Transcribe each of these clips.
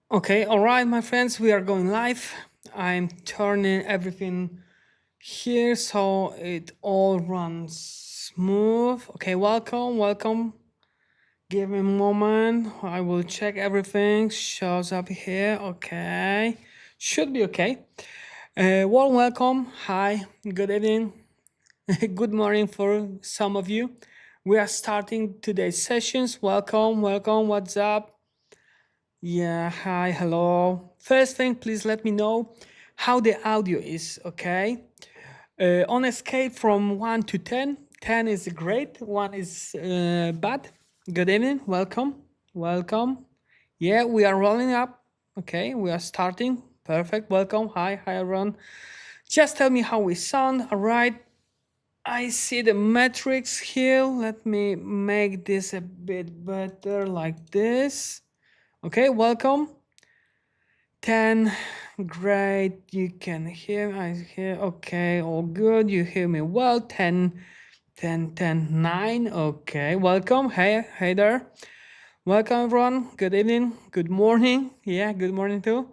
Okay, all right, my friends, we are going live. I'm turning everything here so it all runs smooth. Okay, welcome. Give me a moment. I will check everything. Shows up here. Okay, should be okay. Warm welcome. Hi, good evening, good morning for some of you. We are starting today's sessions. Welcome. What's up? Yeah, hi, hello. First thing, please let me know how the audio is, okay? On a scale from 1 to 10, 10 is great, 1 is bad. Good evening, welcome. Yeah, we are rolling up, okay? We are starting. Perfect, welcome. Hi, everyone. Just tell me how we sound, all right? I see the metrics here. Let me make this a bit better like this. Okay, welcome. 10, great, you can hear, I hear, okay, all good, you hear me well. 10, 10, 10, 9. Okay, welcome. Hey there, welcome everyone. Good evening, good morning. Yeah, good morning too.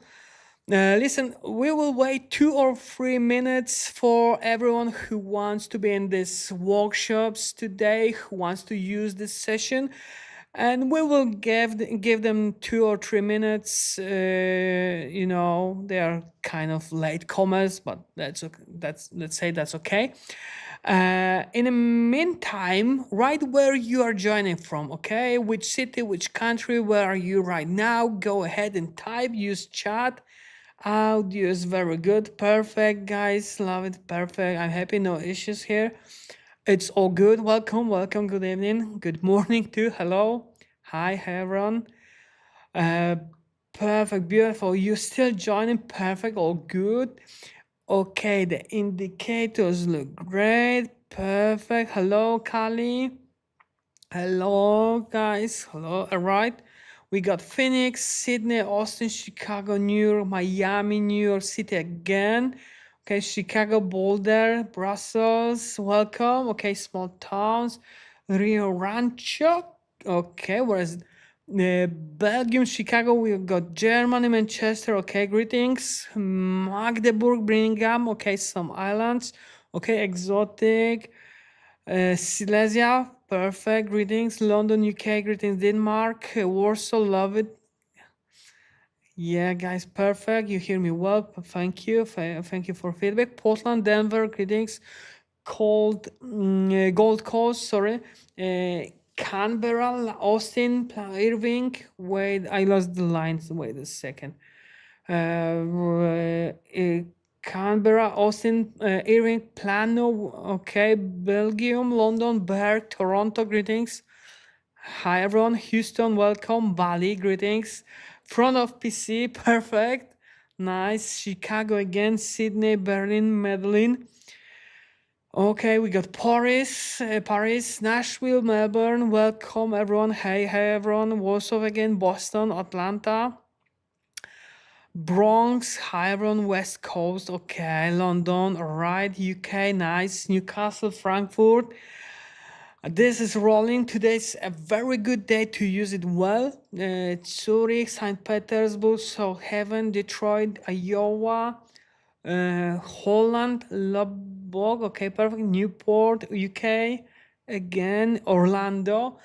Listen, we will wait 2 or 3 minutes for everyone who wants to be in this workshops today, who wants to use this session, and we will give them 2 or 3 minutes. They are kind of late comers, but that's okay. Let's say that's okay. In the meantime, write where you are joining from, okay? Which city, which country, where are you right now? Go ahead and type, use chat. Audio is very good. Perfect, guys. Love it. Perfect. I'm happy. No issues here. It's all good. Welcome. Good evening. Good morning too. Hello. Hi, everyone. Uh, Perfect. Beautiful. You still joining? Perfect. All good. Okay, the indicators look great. Perfect. Hello, Kali. Hello, guys. Hello. All right. We got Phoenix, Sydney, Austin, Chicago, New York, Miami, New York City again. Okay, Chicago, Boulder, Brussels. Welcome. Okay, small towns. Rio Rancho. Okay, whereas Belgium, Chicago, we got Germany, Manchester. Okay, greetings. Magdeburg, Birmingham. Okay, some islands. Okay, exotic. Silesia, perfect. Greetings. London, UK, greetings. Denmark, Warsaw, love it. Yeah, guys, perfect. You hear me well. Thank you. Thank you for feedback. Portland, Denver, greetings. Gold Coast, sorry. Canberra, Austin, Irving. Wait, I lost the lines. Wait a second. Canberra, Austin, Irving, Plano, okay, Belgium, London, Berg, Toronto, greetings. Hi everyone, Houston, welcome. Bali, greetings. Front of PC, perfect. Nice. Chicago again, Sydney, Berlin, Medellin. Okay, we got Paris, Nashville, Melbourne. Welcome everyone. Hey everyone. Warsaw again, Boston, Atlanta. Bronx, Hiron, West Coast, okay, London, alright, UK, nice, Newcastle, Frankfurt. This is rolling. Today's a very good day to use it well. Zurich, St. Petersburg, Southaven, Detroit, Iowa, Holland, Lubbock, okay, perfect. Newport, UK, again, Orlando.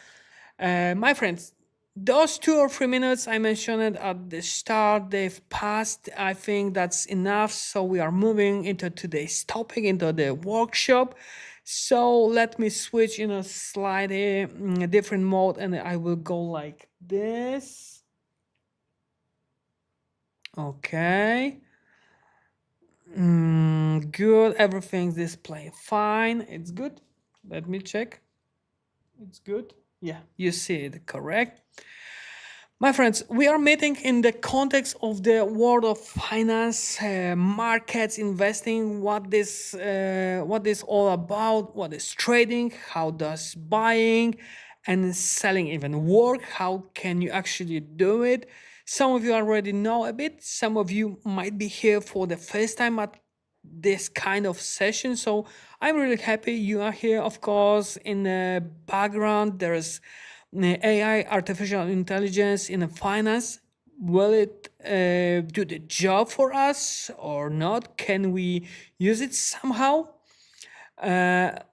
My friends, those 2 or 3 minutes I mentioned it at the start, they've passed. I think that's enough. So we are moving into today's topic, into the workshop. So let me switch in a slightly different mode and I will go like this. Okay. Good. Everything's displaying fine. It's good. Let me check. It's good. Yeah, you see it correct. My friends, we are meeting in the context of the world of finance, markets, investing, what is all about, what is trading, how does buying and selling even work, how can you actually do it. Some of you already know a bit, some of you might be here for the first time at this kind of session, so I'm really happy you are here. Of course, in the background there's AI, artificial intelligence in the finance. will it do the job for us or not? Can we use it somehow?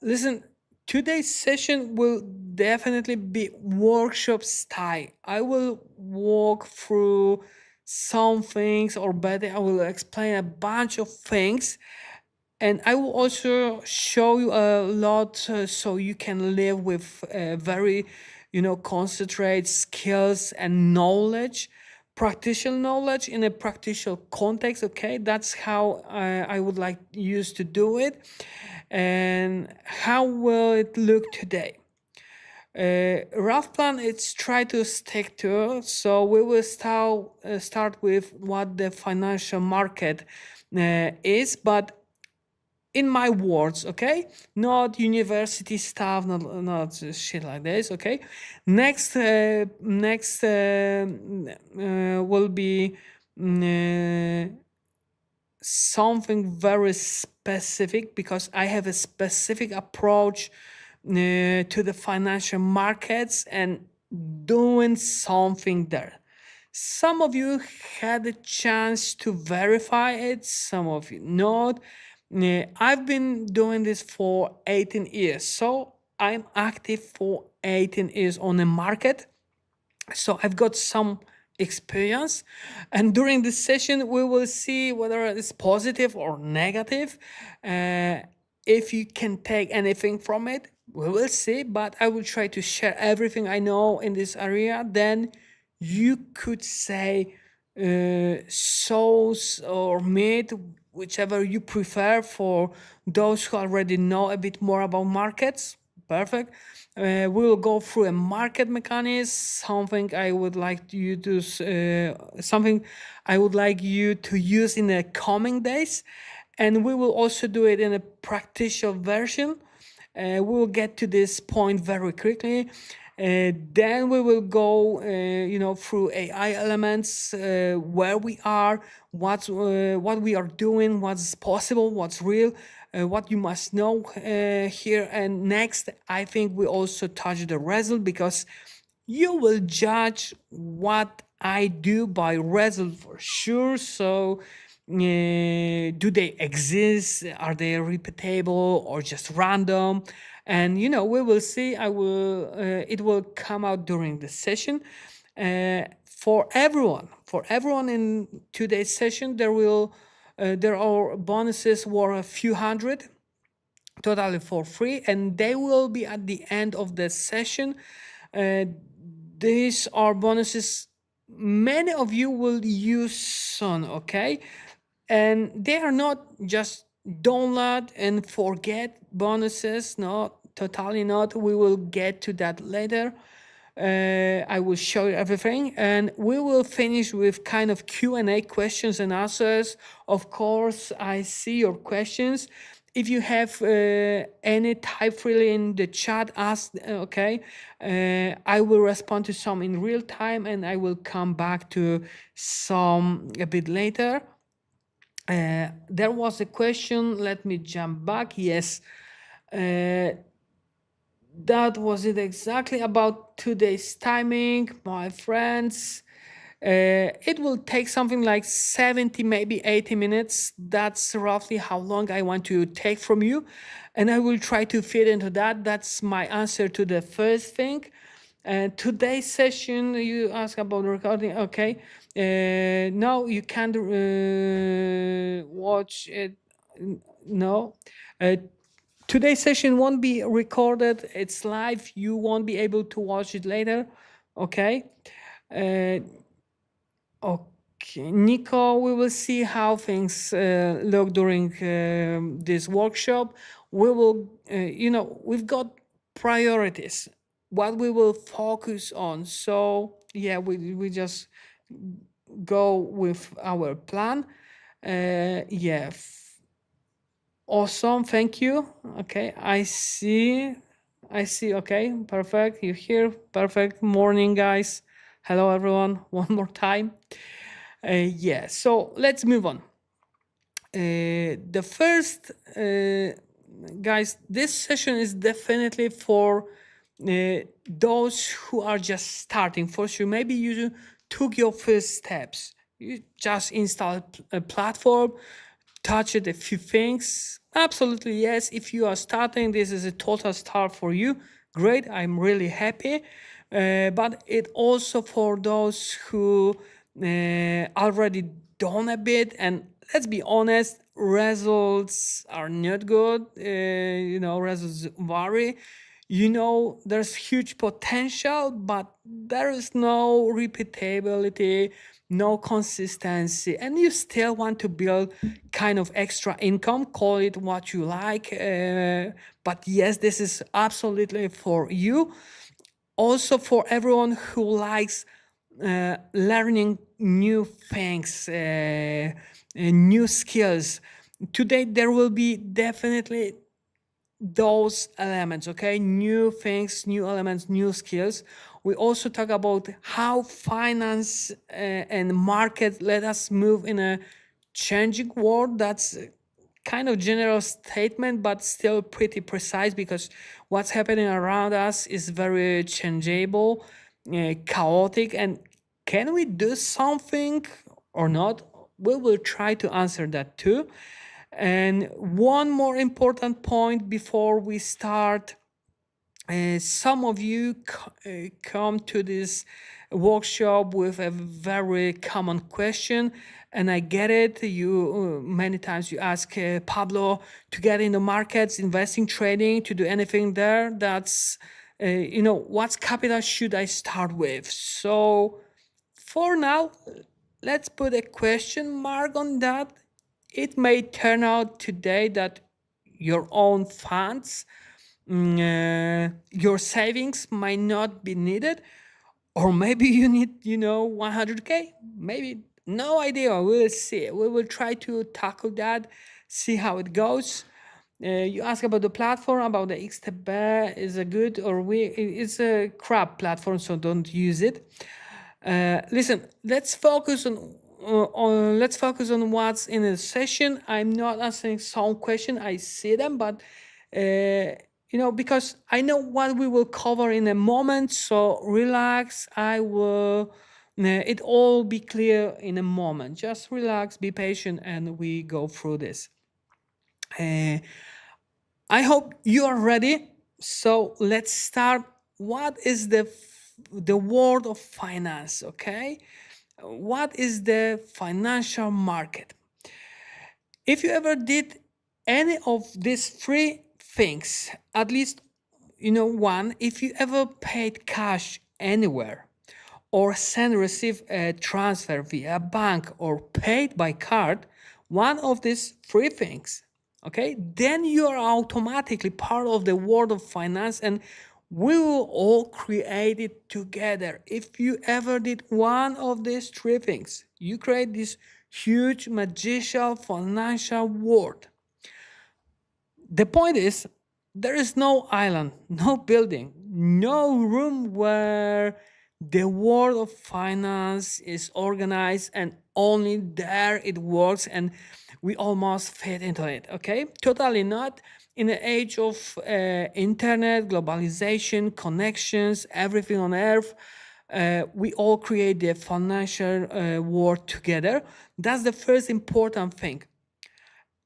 Listen, today's session will definitely be workshop style. I will walk through some things, or better, I will explain a bunch of things, and I will also show you a lot, so you can live with very, concentrate skills and knowledge, practical knowledge in a practical context. Okay, that's how I would like you to do it. And how will it look today? Rough plan, it's try to stick to. So we will start with what the financial market is, but in my words, okay, not university stuff, not shit like this, okay. Next will be something very specific, because I have a specific approach to the financial markets and doing something there. Some of you had a chance to verify it, some of you not. I've been doing this for 18 years, so I'm active for 18 years on the market, so I've got some experience, and during this session we will see whether it's positive or negative. uh, if you can take anything from it, we will see, but I will try to share everything I know in this area. Then you could say sauce or meat, whichever you prefer, for those who already know a bit more about markets. Perfect. We will go through a market mechanism, something I would like you to use in the coming days, and we will also do it in a practical version. We will get to this point very quickly. Then we will go, through AI elements, where we are, what we are doing, what's possible, what's real, what you must know here. And next, I think we also touch the result, because you will judge what I do by result for sure. So, do they exist? Are they repeatable or just random? And we will see. It will come out during the session. For everyone in today's session, there are bonuses worth a few hundred, totally for free, and they will be at the end of the session. Uh, these are bonuses many of you will use soon, okay? And they are not just download and forget bonuses, no, totally not. We will get to that later. I will show you everything, and we will finish with kind of Q&A, questions and answers. Of course, I see your questions. If you have any, type freely in the chat, ask, okay? I will respond to some in real time, and I will come back to some a bit later. There was a question, let me jump back. Yes, that was it exactly about today's timing, my friends. It will take something like 70, maybe 80 minutes. That's roughly how long I want to take from you. And I will try to fit into that. That's my answer to the first thing. Today's session, you ask about recording. Okay. No, you can't watch it. No. Today's session won't be recorded. It's live. You won't be able to watch it later. Okay. Okay, Nico, we will see how things look during this workshop. We will, we've got priorities, what we will focus on. So, yeah, we just go with our plan. Yeah, awesome, thank you. Okay, I see. Okay, perfect. You here? Perfect. Morning, guys. Hello, everyone. One more time. Yeah, so let's move on. The first, guys, this session is definitely for those who are just starting. For sure, maybe you took your first steps. You just install a platform, touch it a few things. Absolutely yes. If you are starting, this is a total start for you. Great. I'm really happy. But it also for those who already done a bit, and let's be honest, results are not good. Results vary. There's huge potential, but there is no repeatability, no consistency, and you still want to build kind of extra income, call it what you like. But yes, this is absolutely for you. Also for everyone who likes learning new things, new skills. Today there will be definitely those elements, okay? New things, new elements, new skills. We also talk about how finance and market let us move in a changing world. That's kind of general statement, but still pretty precise, because what's happening around us is very changeable, chaotic, and can we do something or not? We will try to answer that too. And one more important point before we start. Some of you come to this workshop with a very common question, and I get it. You many times you ask Pablo, to get in the markets, investing, trading, to do anything there. That's what capital should I start with? So for now, let's put a question mark on that. It may turn out today that your own funds, your savings might not be needed, or maybe you need 100K, maybe, no idea. We'll see. We will try to tackle that, see how it goes. You ask about the platform, about the XTB. Is a good, or it's a crap platform, so don't use it. Listen, let's focus on what's in the session. I'm not answering some question. I see them, but because I know what we will cover in a moment. So relax. I will. It all be clear in a moment. Just relax, be patient, and we go through this. I hope you are ready. So let's start. What is the world of finance? Okay, what is the financial market? If you ever did any of these three things, at least one, if you ever paid cash anywhere, or send receive a transfer via bank, or paid by card, one of these three things, okay, then you are automatically part of the world of finance, and we will all create it together. If you ever did one of these three things, you create this huge magical financial world. The point is, there is no island, no building, no room where the world of finance is organized and only there it works and we almost fit into it, okay? Totally not. In the age of internet, globalization, connections, everything on earth, we all create the financial world together. That's the first important thing.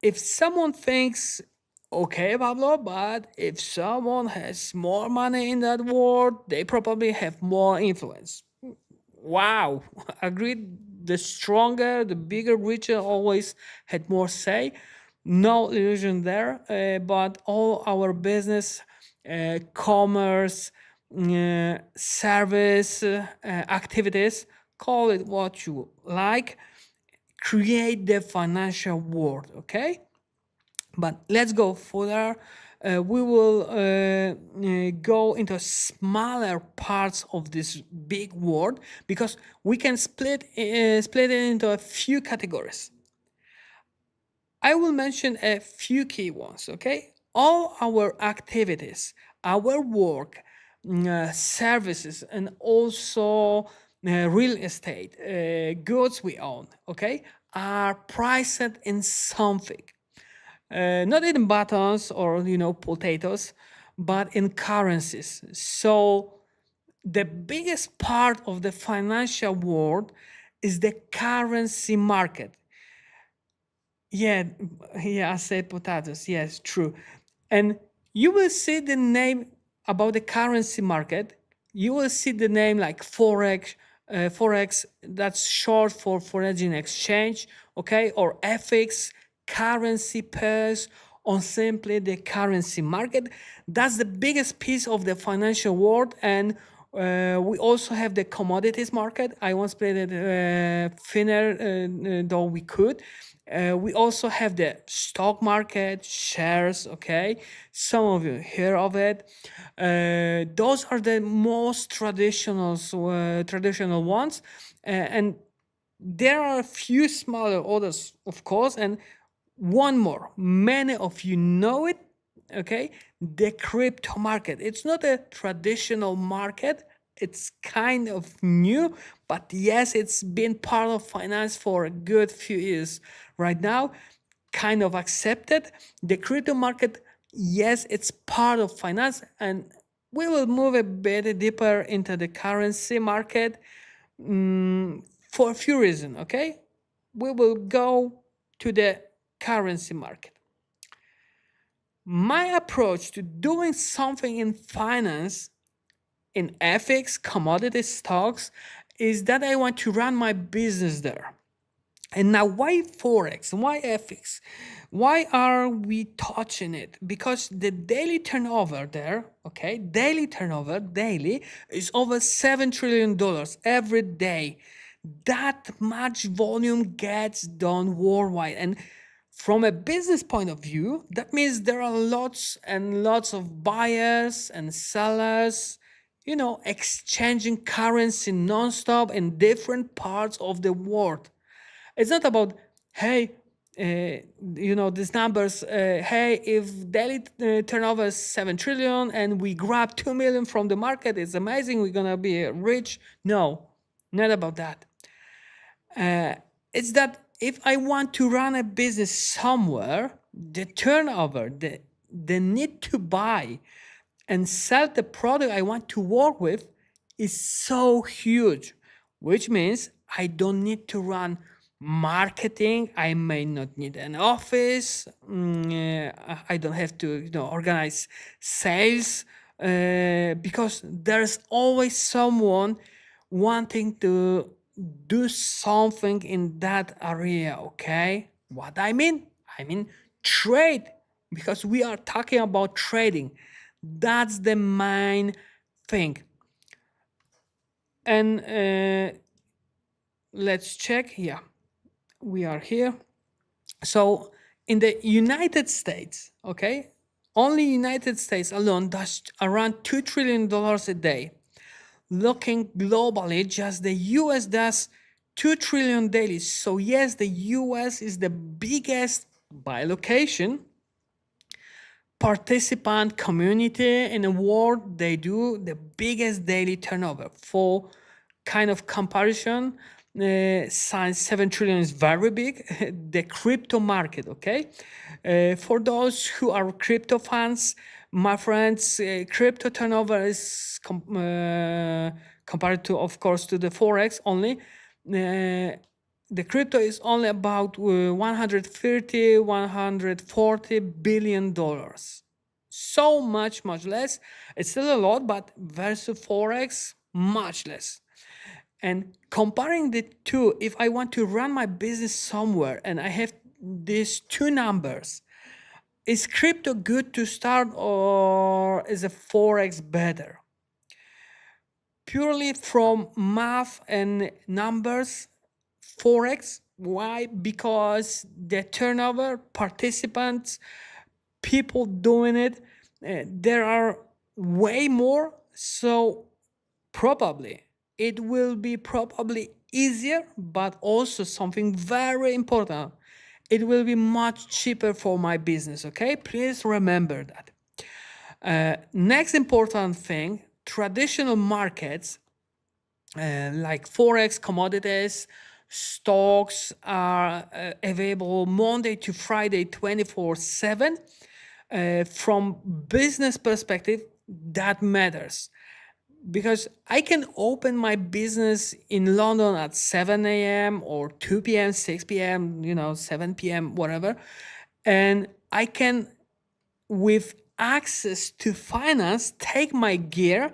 If someone thinks, okay, Pablo, but if someone has more money in that world, they probably have more influence. Wow, agreed. The stronger, the bigger, richer always had more say. No illusion there, but all our business, commerce, service activities, call it what you like, create the financial world, okay? But let's go further. We will go into smaller parts of this big world, because we can split it into a few categories. I will mention a few key ones, okay? All our activities, our work, services, and also real estate, goods we own, okay, are priced in something. Not in buttons or potatoes, but in currencies. So the biggest part of the financial world is the currency market. Yeah, yeah, I said potatoes. Yes, true. And you will see the name about the currency market. You will see the name like Forex, Forex, that's short for foreign exchange, okay, or FX, currency pairs, or simply the currency market. That's the biggest piece of the financial world. And we also have the commodities market. I once played it thinner, though we could. We also have the stock market, shares, okay? Some of you hear of it. Those are the most traditional ones. And there are a few smaller others, of course, and one more. Many of you know it, okay? The crypto market. It's not a traditional market. It's kind of new, but yes, it's been part of finance for a good few years right now, kind of accepted. The crypto market, yes, it's part of finance, and we will move a bit deeper into the currency market for a few reasons, okay? We will go to the currency market. My approach to doing something in finance, in FX, commodity stocks, is that I want to run my business there. And now, why Forex? Why FX? Why are we touching it? Because the daily turnover there, okay, daily is over $7 trillion every day. That much volume gets done worldwide. And from a business point of view, that means there are lots and lots of buyers and sellers, exchanging currency nonstop in different parts of the world. It's not about, hey, these numbers, hey, if daily turnover is 7 trillion and we grab 2 million from the market, it's amazing, we're going to be rich. No, not about that. It's that if I want to run a business somewhere, the turnover, the need to buy and sell the product I want to work with is so huge, which means I don't need to run marketing. I may not need an office. I don't have to organize sales because there's always someone wanting to do something in that area, okay? What I mean? I mean trade, because we are talking about trading. That's the main thing. And let's check. Yeah, we are here. So in the United States, okay, only United States alone does around $2 trillion a day. Looking globally, just the US does 2 trillion daily. So yes, the US is the biggest by location participant community in the world. They do the biggest daily turnover. For kind of comparison, since 7 trillion is very big. The crypto market, okay? For those who are crypto fans, my friends, crypto turnover is compared to, of course, to the Forex only. The crypto is only about 130, 140 billion dollars. So much less. It's still a lot, but versus Forex, much less. And comparing the two, if I want to run my business somewhere and I have these two numbers, is crypto good to start or is a Forex better? Purely from math and numbers, Forex. Why? Because the turnover, participants, people doing it, there are way more. So probably it will be probably easier, but also something very important. It will be much cheaper for my business. Okay, please remember that. Next important thing, traditional markets like Forex, commodities, stocks are available Monday to Friday 24/7. From business perspective, that matters. because I can open my business in London at 7 a.m. or 2 p.m., 6 p.m., 7 p.m., whatever. And I can, with access to finance, take my gear.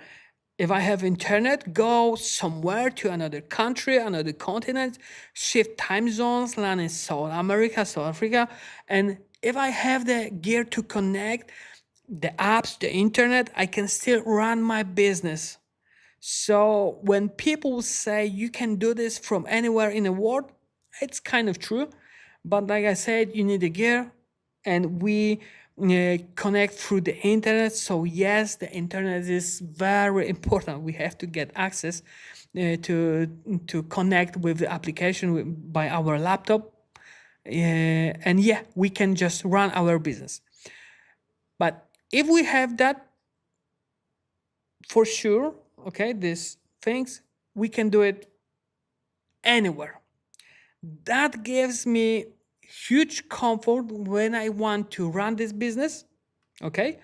If I have internet, go somewhere to another country, another continent, shift time zones, land in South America, South Africa. And if I have the gear to connect the apps, the internet, I can still run my business. So when people say you can do this from anywhere in the world, it's kind of true. But like I said, you need a gear, and we connect through the internet. So yes, the internet is very important. We have to get access to connect with the application by our laptop. And yeah, we can just run our business. But if we have that, for sure, okay, these things, we can do it anywhere. That gives me huge comfort when I want to run this business. Okay.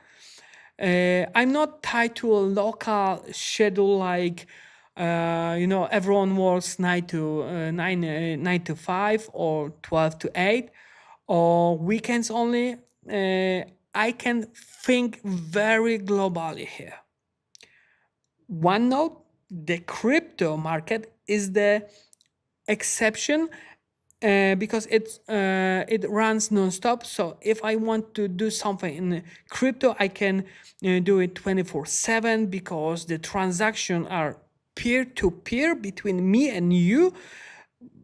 I'm not tied to a local schedule like, everyone works 9 to 5 or 12 to 8 or weekends only. I can think very globally here. One note, the crypto market is the exception because it runs nonstop. So if I want to do something in crypto, I can do it 24/7 because the transactions are peer to peer between me and you.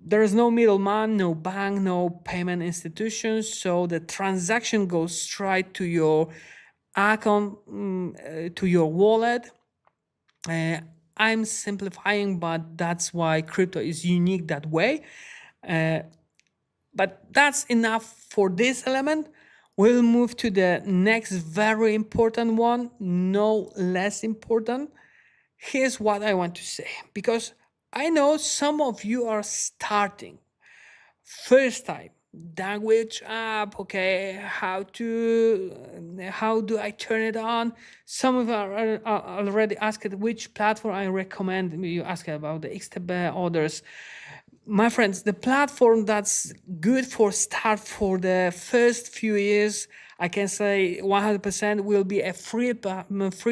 There is no middleman, no bank, no payment institutions. So the transaction goes straight to your account, to your wallet. Uh, I'm simplifying, but that's why crypto is unique that way. But that's enough for this element. We'll move to the next very important one, no less important. Here's what I want to say, because I know some of you are starting first time language app. Okay, how do I turn it on? Some of you are already asked which platform I recommend. You ask about the XTB, others. My friends, the platform that's good for start for the first few years, I can say 100% will be a free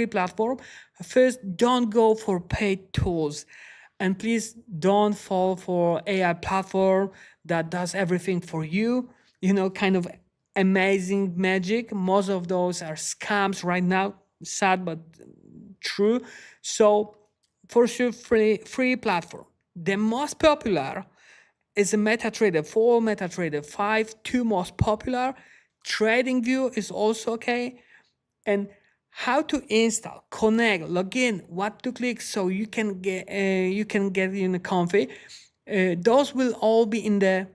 platform. First, don't go for paid tools. And please don't fall for AI platform that does everything for you, kind of amazing magic. Most of those are scams right now, sad but true. So for sure, free platform. The most popular is a MetaTrader 4, MetaTrader 5, two most popular. TradingView is also okay. And how to install, connect, log in, what to click so you can get in the comfy. Those will all be in the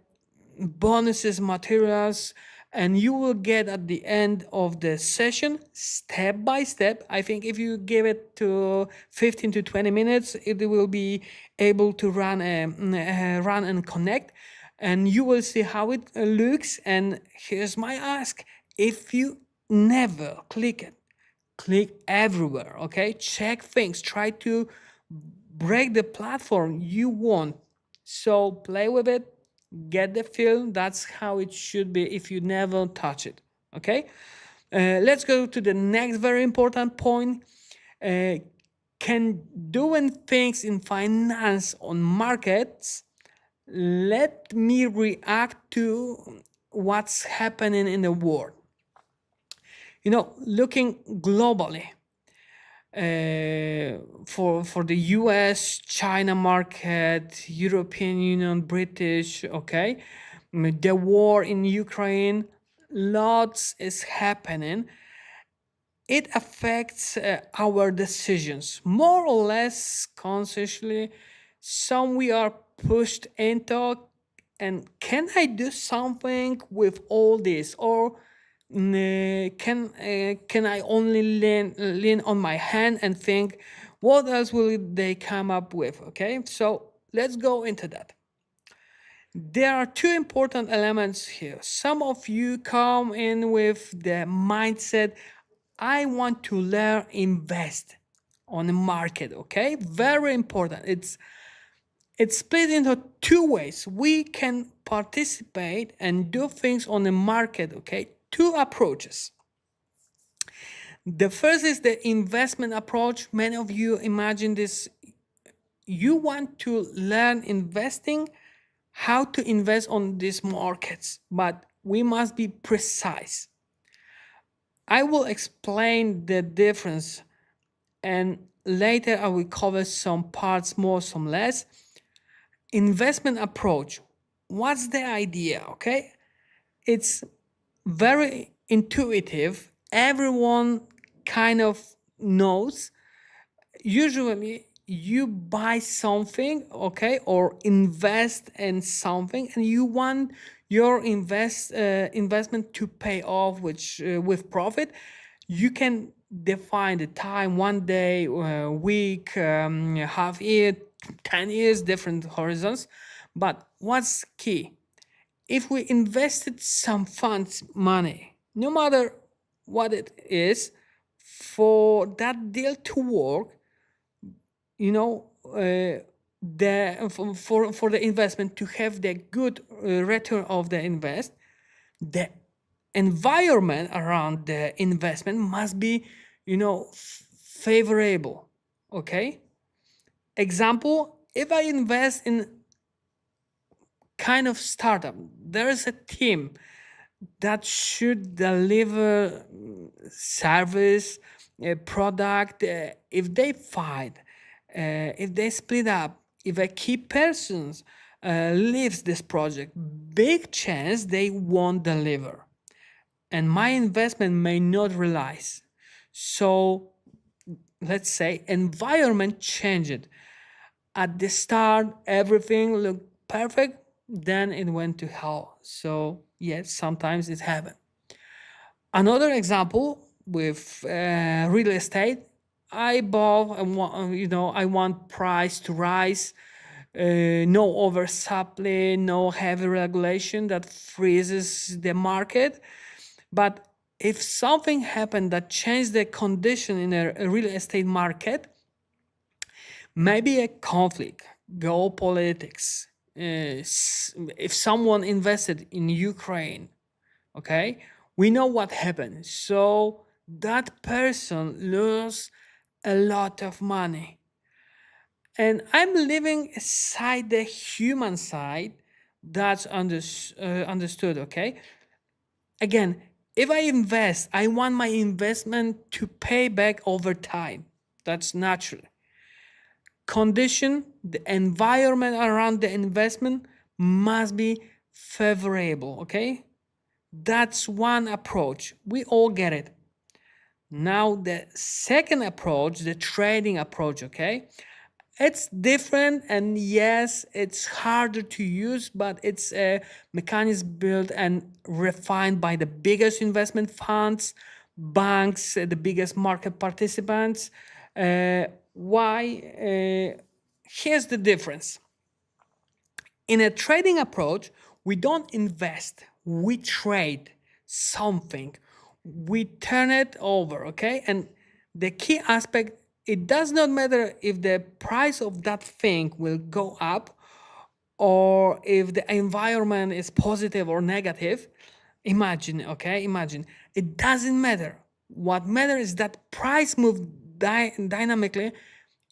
bonuses materials, and you will get at the end of the session step by step. I think if you give it to 15 to 20 minutes, it will be able to run and connect, and you will see how it looks. And here's my ask: if you never click it, click everywhere. Okay, check things, try to break the platform you want. So play with it, get the feel. That's how it should be if you never touch it. Okay, let's go to the next very important point. Can doing things in finance on markets, let me react to what's happening in the world. Looking globally, for the US, China market, European Union, British, okay, the war in Ukraine, lots is happening. It affects our decisions more or less consciously. Some we are pushed into, and can I do something with all this, or can I only lean on my hand and think what else will they come up with? Okay, so let's go into that. There are two important elements here. Some of you come in with the mindset, I want to learn invest on the market, okay? Very important. It's split into two ways. We can participate and do things on the market, okay? Two approaches. The first is the investment approach. Many of you imagine this. You want to learn investing, how to invest on these markets, but we must be precise. I will explain the difference, and later I will cover some parts more, some less. Investment approach. What's the idea? Okay, it's very intuitive. Everyone kind of knows. Usually you buy something, okay, or invest in something, and you want your investment to pay off, which with profit. You can define the time: 1 day, week, half year, 10 years, different horizons. But what's key? If we invested some funds money, no matter what it is, for that deal to work, you know, for the investment to have the good return of the invest, the environment around the investment must be, favorable. Okay. Example: if I invest in kind of startup, there is a team that should deliver service, product. If they fight, if they split up, if a key person leaves this project, big chance they won't deliver, and my investment may not realize. So let's say environment changed. At the start, everything looked perfect, then it went to hell. So yes, sometimes it happened. Another example with real estate: I bought, I want price to rise, no oversupply, no heavy regulation that freezes the market. But if something happened that changed the condition in a real estate market, maybe a conflict, geopolitics, if someone invested in Ukraine, okay, we know what happened. So that person lose a lot of money. And I'm living aside the human side. That's understood, okay? Again, if I invest, I want my investment to pay back over time. That's natural. Condition, the environment around the investment must be favorable, okay? That's one approach. We all get it. Now, the second approach, the trading approach, okay? It's different, and yes, it's harder to use, but it's a mechanism built and refined by the biggest investment funds, banks, the biggest market participants. Why? Here's the difference. In a trading approach, we don't invest, we trade something, we turn it over, okay? And the key aspect, it does not matter if the price of that thing will go up or if the environment is positive or negative. Imagine, okay? Imagine. It doesn't matter. What matters is that price moves dynamically,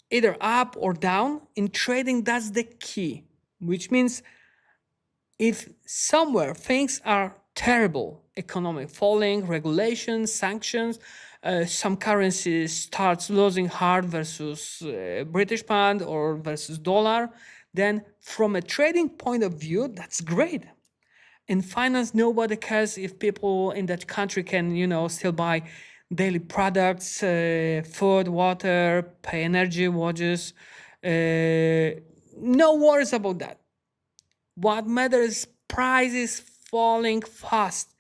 either up or down. In trading, that's the key, which means if somewhere things are terrible, economic falling, regulations, sanctions, some currencies starts losing hard versus British pound or versus dollar, then from a trading point of view, that's great. In finance, nobody cares if people in that country can, still buy daily products, food, water, pay energy, wages. No worries about that. What matters is prices falling fast.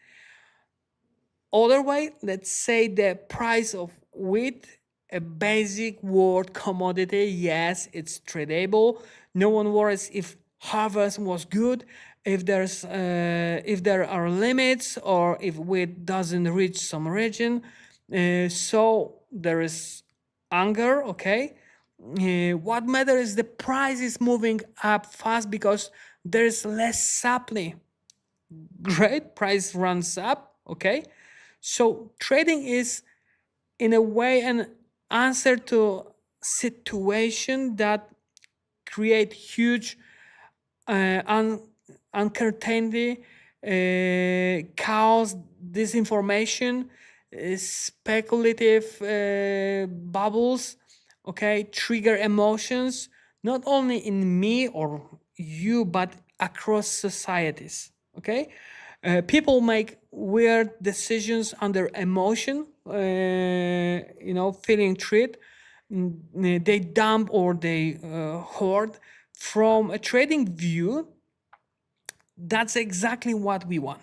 Other way, let's say the price of wheat, a basic world commodity, yes, it's tradable. No one worries if harvest was good, if there are limits, or if wheat doesn't reach some region. So there is anger, okay? What matters is the price is moving up fast because there's less supply. Great, price runs up, okay? So trading is in a way an answer to situation that create huge uncertainty, chaos, disinformation, speculative bubbles, okay, trigger emotions, not only in me or you, but across societies, okay? People make weird decisions under emotion, feeling treat. They dump or they hoard. From a trading view, that's exactly what we want.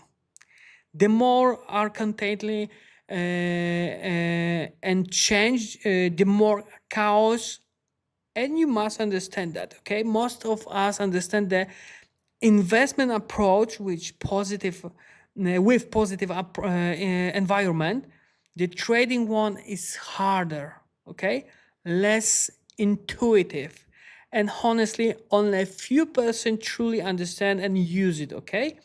The more are constantly and change, the more chaos. And you must understand that, okay? Most of us understand the investment approach, which positive with positive environment. The trading one is harder, okay, less intuitive, and honestly only a few percent truly understand and use it, okay?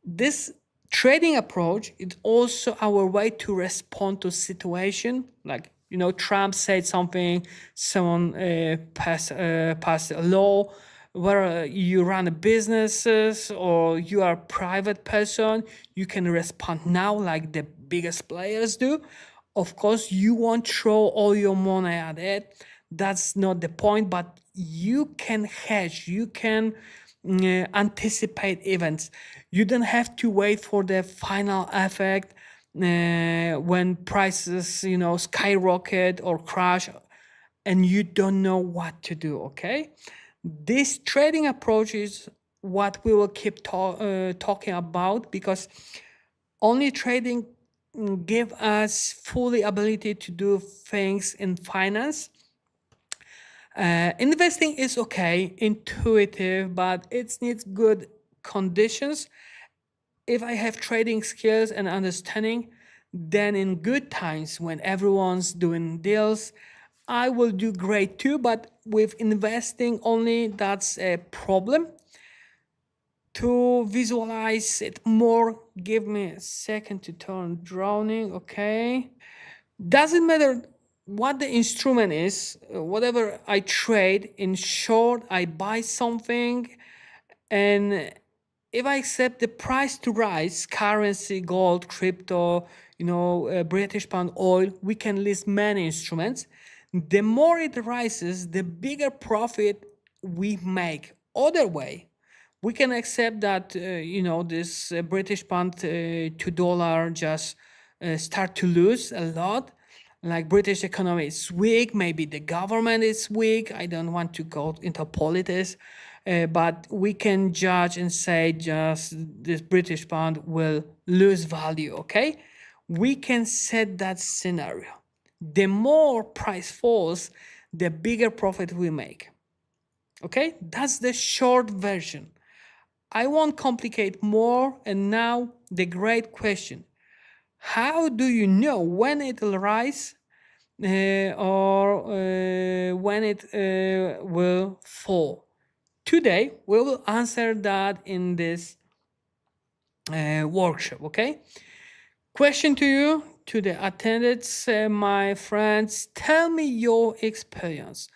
This trading approach is also our way to respond to situation. Like, Trump said something, someone passed a law, where you run a businesses or you are a private person, you can respond now like the biggest players do. Of course, you won't throw all your money at it. That's not the point, but you can hedge, you can anticipate events. You don't have to wait for the final effect when prices, skyrocket or crash and you don't know what to do, okay? This trading approach is what we will keep talking about, because only trading give us fully ability to do things in finance. Investing is okay, intuitive, but it needs good conditions. If I have trading skills and understanding, then in good times when everyone's doing deals, I will do great too. But with investing only, that's a problem. To visualize it more, give me a second to turn drowning, okay? Doesn't matter what the instrument is, whatever I trade, in short, I buy something, and if I accept the price to rise, currency, gold, crypto, British pound, oil, we can list many instruments. The more it rises, the bigger profit we make. Other way, we can accept that this British pound $2 just start to lose a lot. Like British economy is weak, maybe the government is weak. I don't want to go into politics, but we can judge and say just this British pound will lose value. Okay, we can set that scenario. The more price falls, the bigger profit we make. Okay, that's the short version. I won't complicate more. And now the great question: how do you know when it will rise or when it will fall? Today we will answer that in this workshop. Okay. Question to you, to the attendants, my friends. Tell me your experience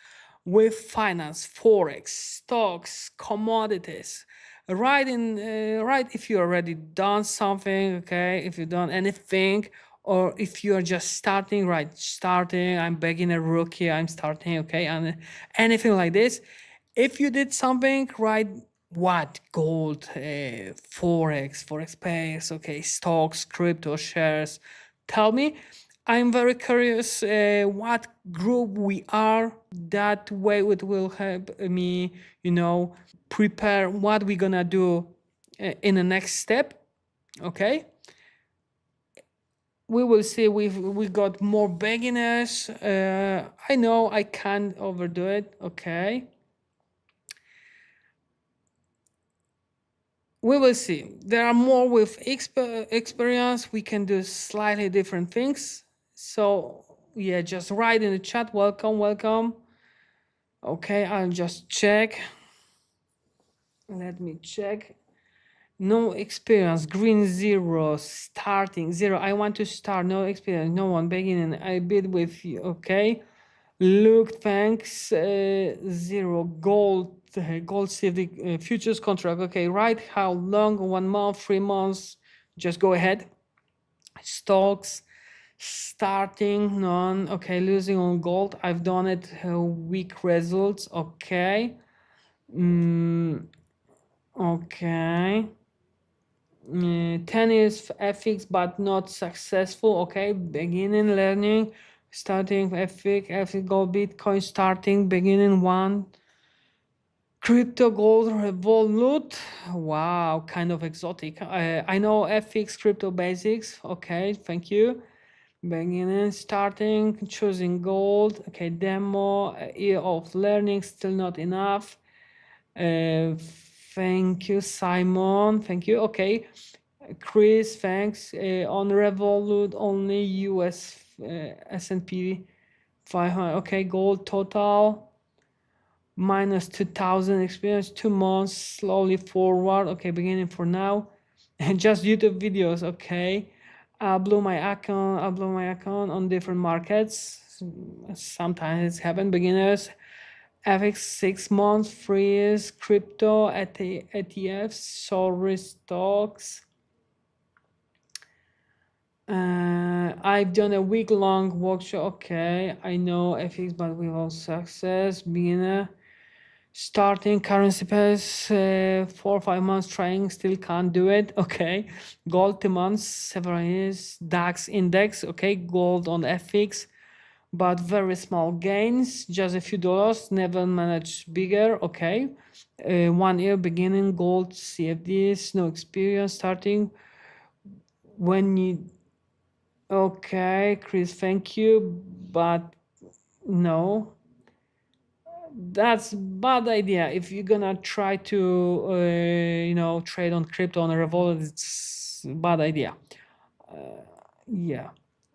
with finance, forex, stocks, commodities. Right if you already done something, okay, if you done anything, or if you are just starting, right, starting, I'm beginner, rookie, I'm starting, okay, and anything like this. If you did something, right, what, gold, forex pairs, okay, stocks, crypto, shares, tell me. I'm very curious what group we are. That way it will help me, prepare what we're gonna do in the next step. Okay, we will see. We got more beginners. I know I can't overdo it. Okay, we will see. There are more with experience. We can do slightly different things. So Yeah, just write in the chat. Welcome, welcome. Okay, I'll just check. Let me check. No experience, green 0, starting 0. I want to start, no experience, no one beginning. I bid with you, okay. Look, thanks, 0, gold civic futures contract. Okay, right, how long? 1 month, 3 months? Just go ahead. Stocks, starting, none. Okay, losing on gold. I've done it, weak results. Okay. Okay. 10 years FX but not successful. Okay, beginning learning, starting FX gold, Bitcoin, starting, beginning one. Crypto gold revolut. Wow, kind of exotic. I know FX crypto basics. Okay, thank you. Beginning, starting, choosing gold. Okay, demo, year of learning, still not enough. Thank you, Simon. Thank you. Okay, Chris, thanks. On Revolut, only US S&P 500. Okay, gold total minus 2000 experience, 2 months, slowly forward. Okay, beginning for now. And just YouTube videos. Okay, I blew my account on different markets. Sometimes it's happen. Beginners, FX 6 months, freeze, crypto, ETFs, sorry, stocks. I've done a week-long workshop. Okay, I know FX, but without success. Beginner, starting currency pairs, 4 or 5 months trying, still can't do it. Okay, gold 2 months, several years. DAX index. Okay, gold on FX, but very small gains, just a few dollars. Never managed bigger. Okay, 1 year beginning, gold, CFDs, no experience. Starting when you. Okay, Chris, thank you, but no, that's bad idea. If you're gonna try to, trade on crypto on a Revolut, it's a bad idea. Yeah,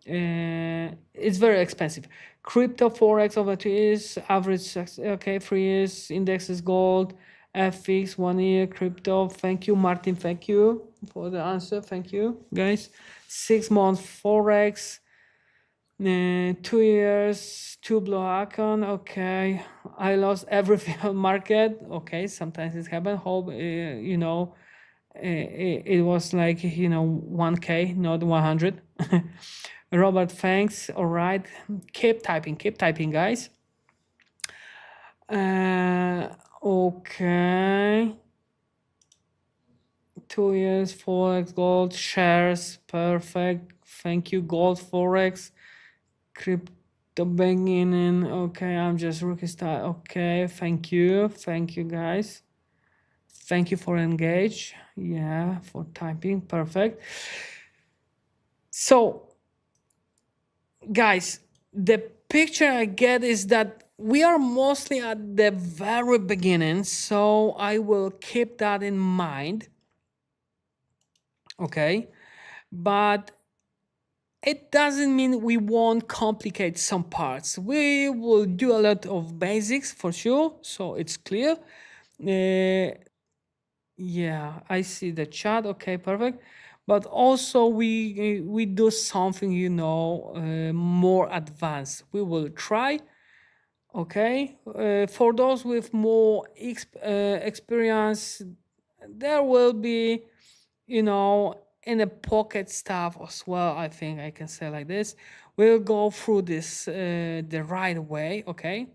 it's very expensive. Crypto Forex over 2 years, average, okay, 3 years, index is gold, FX 1 year, crypto. Thank you, Martin. Thank you for the answer. Thank you, guys. 6 months Forex. 2 years, two blow icon. Okay, I lost everything on market. Okay, sometimes it happens. Hope it was like 1K, not 100. Robert, thanks. All right, keep typing, guys. Okay. 2 years Forex gold shares, perfect. Thank you, gold Forex. Crypto banking in. Okay, I'm just rookie style. Okay, thank you guys. Thank you for engage. Yeah, for typing. Perfect. So guys, the picture I get is that we are mostly at the very beginning, so I will keep that in mind. Okay, but it doesn't mean we won't complicate some parts. We will do a lot of basics for sure, so it's clear. Yeah, I see the chat. Okay, perfect. But also we do something more advanced. We will try. Okay, for those with more experience, there will be in the pocket stuff as well. I think I can say like this. We'll go through this the right way. Okay.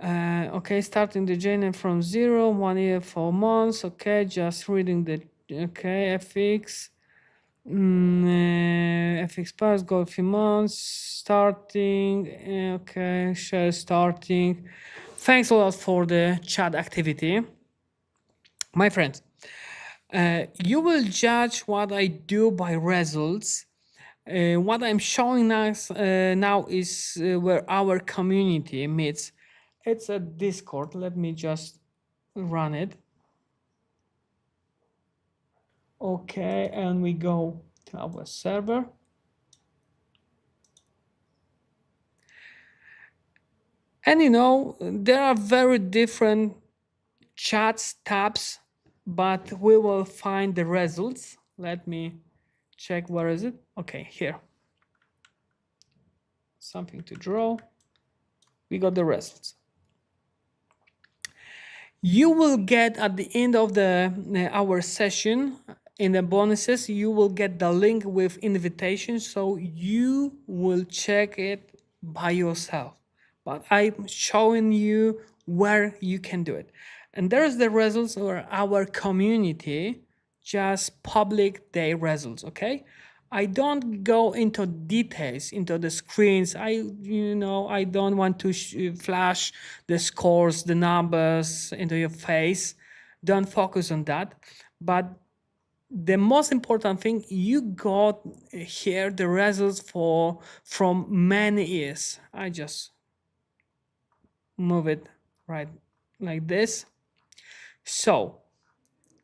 Okay, starting the journey from 0, 1 year, 4 months. Okay, just reading the FX. FX pass, go a few months. Starting. Okay, share starting. Thanks a lot for the chat activity, my friends. You will judge what I do by results. What I'm showing us now is where our community meets. It's a Discord. Let me just run it. Okay, and we go to our server. And there are very different chats tabs, but we will find the results. Let me check, where is it? Okay, here. Something to draw. We got the results. You will get at the end of our session, in the bonuses, you will get the link with invitation, so you will check it by yourself. But I'm showing you where you can do it. And there's the results of our community, just public day results, okay? I don't go into details into the screens. I don't want to flash the scores, the numbers into your face. Don't focus on that. But the most important thing, you got here the results from many years. I just move it right like this. So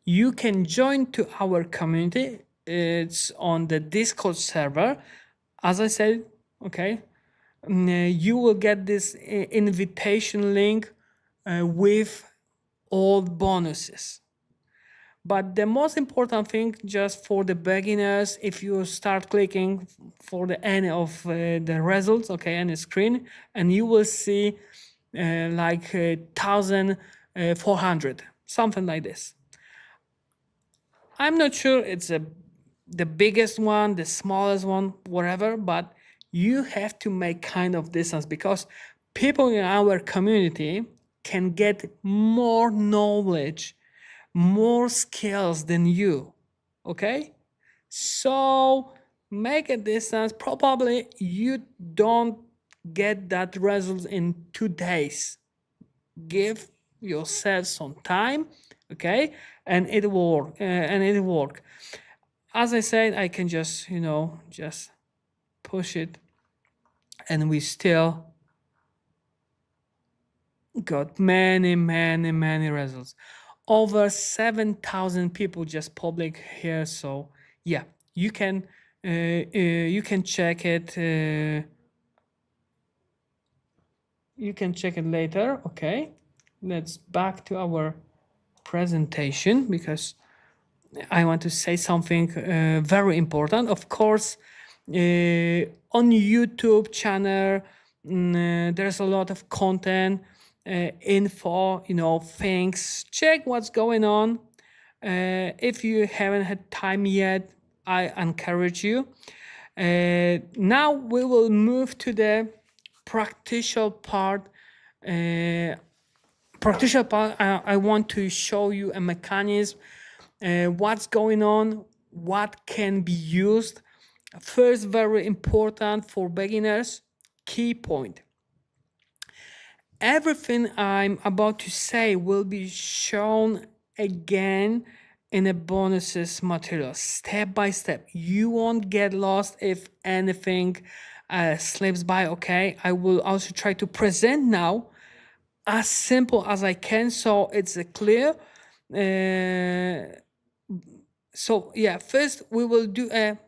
you can join to our community. It's on the Discord server. As I said, okay, you will get this invitation link with all bonuses. But the most important thing, just for the beginners, if you start clicking for the any of the results, okay, any screen, and you will see like 1,400, something like this. I'm not sure it's the biggest one, the smallest one, whatever, but you have to make kind of distance, because people in our community can get more knowledge, more skills than you, okay? So make a distance. Probably you don't get that result in 2 days. Give yourself some time, okay, and it will work. As I said, I can just just push it, and we still got many results. Over 7,000 people just public here. So yeah, you can check it. You can check it later. Okay, let's back to our presentation, because I want to say something very important. Of course, on YouTube channel, there's a lot of content, info, things. Check what's going on. If you haven't had time yet, I encourage you. Now we will move to the practical part. I want to show you a mechanism, what's going on, what can be used. First, very important for beginners, key point. Everything I'm about to say will be shown again in a bonuses material, step by step. You won't get lost if anything slips by, okay? I will also try to present now as simple as I can, so it's clear. So yeah, first we will do a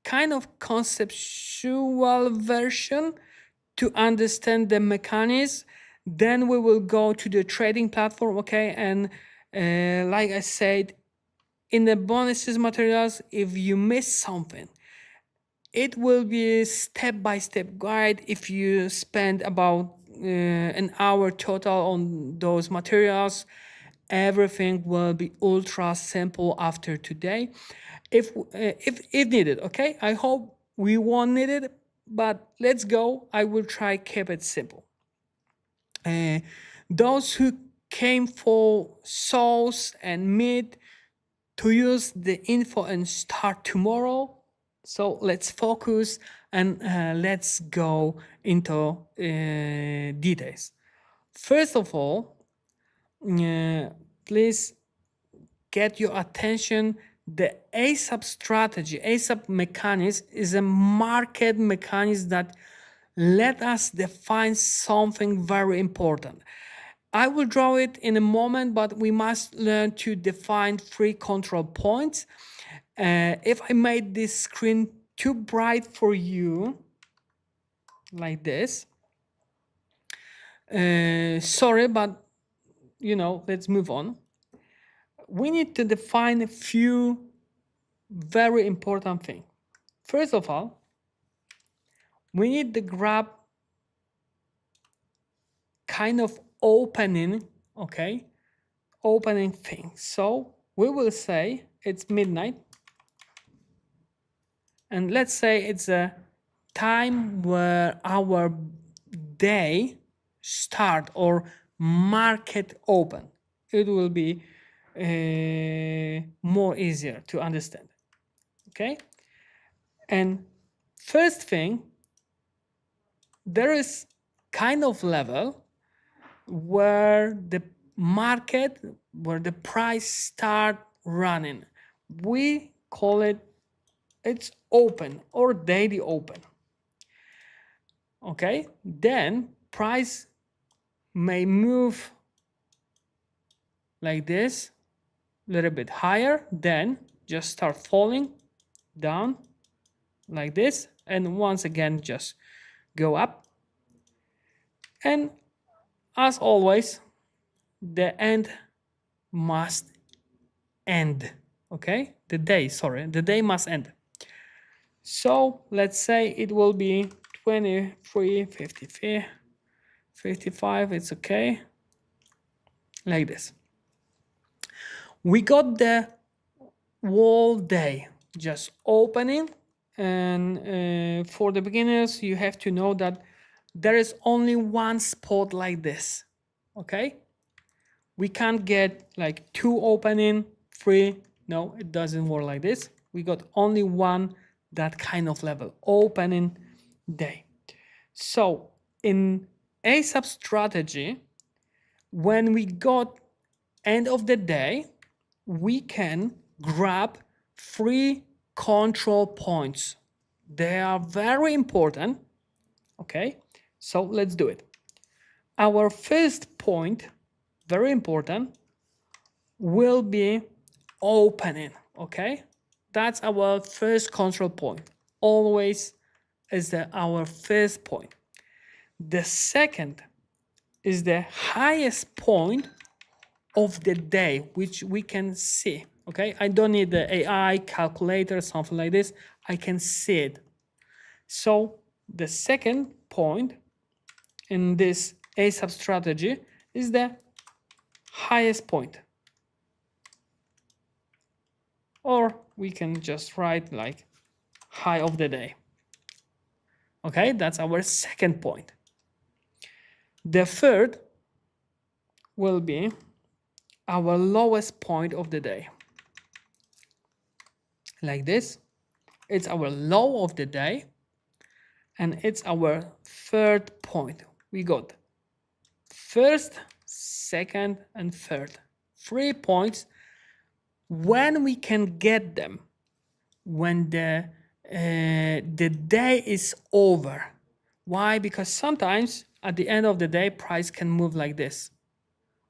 kind of conceptual version to understand the mechanism. Then we will go to the trading platform, okay? And like I said, in the bonuses materials, if you miss something, it will be step-by-step guide. If you spend about an hour total on those materials, everything will be ultra simple after today, if needed, okay? I hope we won't need it, but let's go. I will try keep it simple. Those who came for sauce and meat to use the info and start tomorrow. So let's focus and let's go into details. First of all, please get your attention. The ASAP strategy, ASAP mechanism, is a market mechanism that let us define something very important. I will draw it in a moment, but we must learn to define 3 control points. If I made this screen too bright for you, like this, Sorry, but let's move on. We need to define a few very important things. First of all, we need to grab kind of opening, okay? Opening thing. So we will say it's midnight. And let's say it's a time where our day start or market open. It will be more easier to understand. Okay? And first thing, there is kind of level where the market, where the price start running. We call it, it's open or daily open. Okay, then price may move like this, a little bit higher, then just start falling down like this, and once again just go up. And as always, the end must end. Okay, the day must end. So let's say it will be 23, 53, 55, it's okay, like this. We got the whole day just opening, and for the beginners, you have to know that there is only one spot like this, okay? We can't get like 2 opening, 3, no, it doesn't work like this. We got only one, that kind of level, opening day. So in ASAP strategy, when we got end of the day, we can grab 3 control points. They are very important. Okay, so let's do it. Our first point, very important, will be opening. Okay, that's our first control point. Always is our first point. The second is the highest point of the day, which we can see. Okay, I don't need the AI calculator, something like this. I can see it. So the second point in this ASAP strategy is the highest point. Or we can just write like high of the day. Okay, that's our second point. The third will be our lowest point of the day. Like this. It's our low of the day, and it's our third point. We got first, second, and third. 3 points. When we can get them, when the day is over. Why? Because sometimes at the end of the day, price can move like this.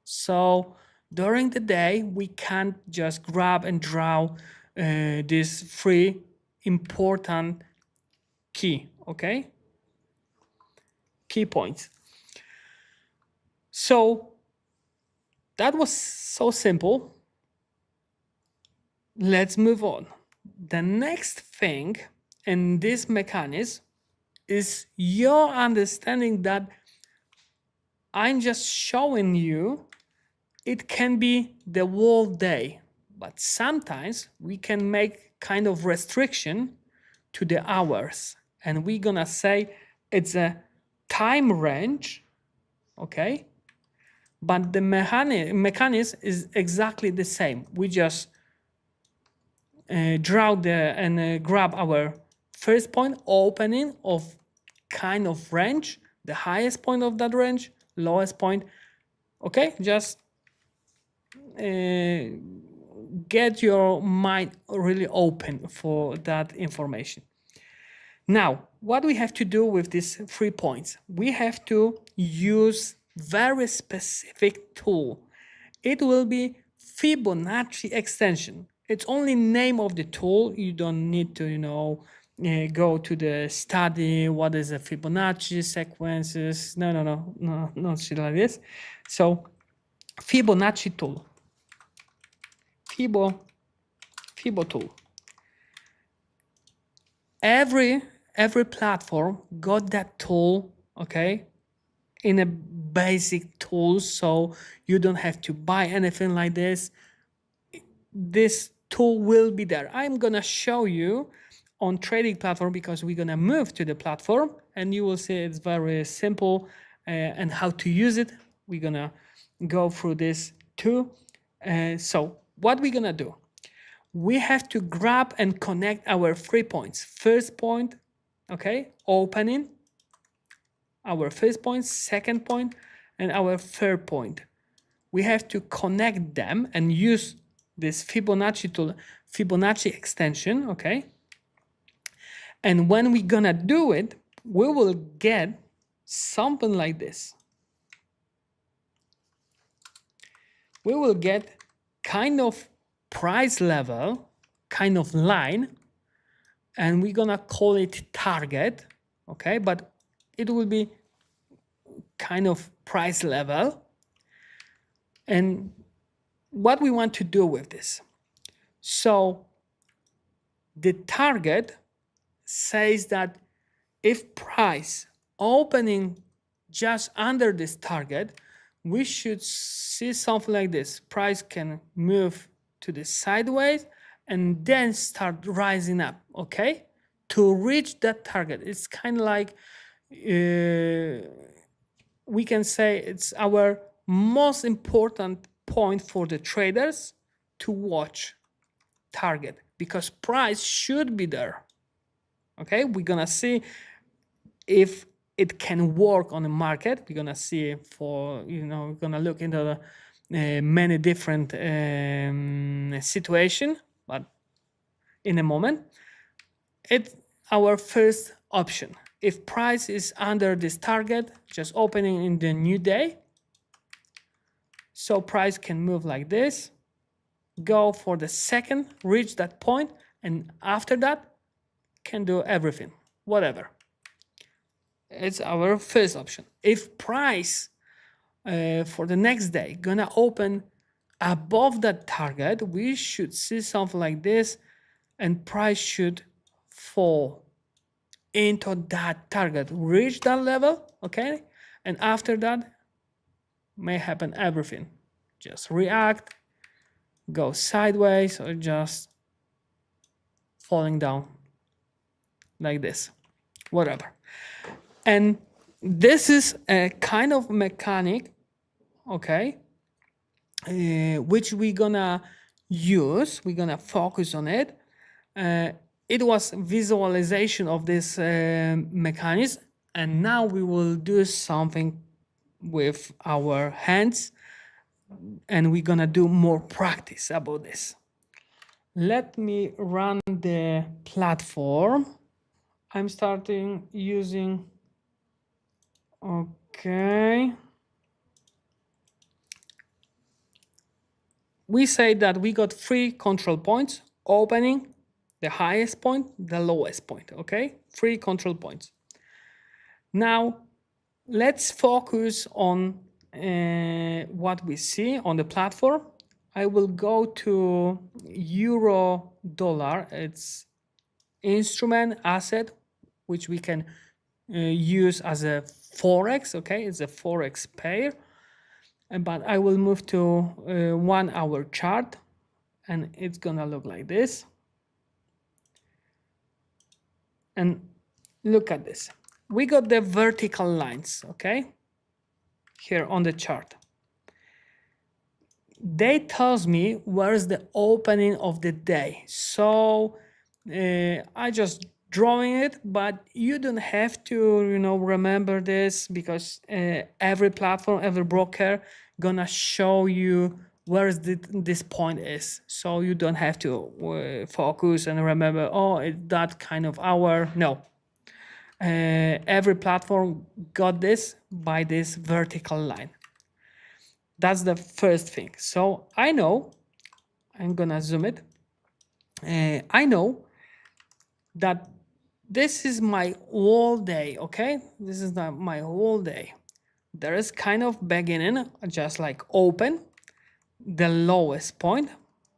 So during the day, we can't just grab and draw these 3 important key, okay? Key points. So that was so simple. Let's move on. The next thing in this mechanism is your understanding that I'm just showing you it can be the whole day, but sometimes we can make kind of restriction to the hours, and we're gonna say it's a time range, okay? But the mechanism is exactly the same. We just draw and grab our first point, opening of kind of range, the highest point of that range, lowest point. Okay, just get your mind really open for that information. Now, what we have to do with these 3 points? We have to use very specific tool. It will be Fibonacci extension. It's only name of the tool. You don't need to, go to the study, what is a Fibonacci sequences. No, not shit like this. So Fibonacci tool, Fibo tool. Every platform got that tool, okay, in a basic tool, so you don't have to buy anything like this. This tool will be there. I'm gonna show you on trading platform because we're gonna move to the platform, and you will see it's very simple and how to use it. We're gonna go through this too. So what we're gonna do? We have to grab and connect our 3 points. First point, okay, opening, our first point, second point, and our third point. We have to connect them and use this Fibonacci tool, Fibonacci extension, okay? And when we're gonna do it, we will get something like this. We will get kind of price level, kind of line, and we're gonna call it target, okay? But it will be kind of price level. And what we want to do with this. So the target says that if price opening just under this target, we should see something like this. Price can move to the sideways and then start rising up, okay? To reach that target. It's kind of like, we can say it's our most important point for the traders to watch target, because price should be there. Okay, we're gonna see if it can work on the market. We're gonna see for, we're gonna look into the, many different situation, but in a moment. It's our first option. If price is under this target, just opening in the new day, so price can move like this, go for the second, reach that point, and after that can do everything, whatever. It's our first option. If price for the next day gonna open above that target, we should see something like this, and price should fall into that target, reach that level, okay? And after that may happen everything. Just react, go sideways, or just falling down like this, whatever. And this is a kind of mechanic, okay, which we're gonna use, we're gonna focus on it. It was visualization of this mechanism, and now we will do something with our hands, and we're gonna do more practice about this. Let me run the platform. I'm starting using, okay. We say that we got 3 control points: opening, the highest point, the lowest point, okay? 3 control points. Now, let's focus on what we see on the platform. I will go to euro dollar. It's instrument asset, which we can use as a Forex, okay? It's a Forex pair. But I will move to 1 hour chart, and it's gonna look like this. And look at this. We got the vertical lines, okay? Here on the chart. They tells me where's the opening of the day. So I just drawing it, but you don't have to, remember this, because every platform, every broker gonna show you where this point is. So you don't have to focus and remember, oh, it's that kind of hour. No. Every platform got this by this vertical line. That's the first thing. So I know, I'm gonna zoom it. I know that this is my whole day, okay? This is my whole day. There is kind of beginning, just like open, the lowest point,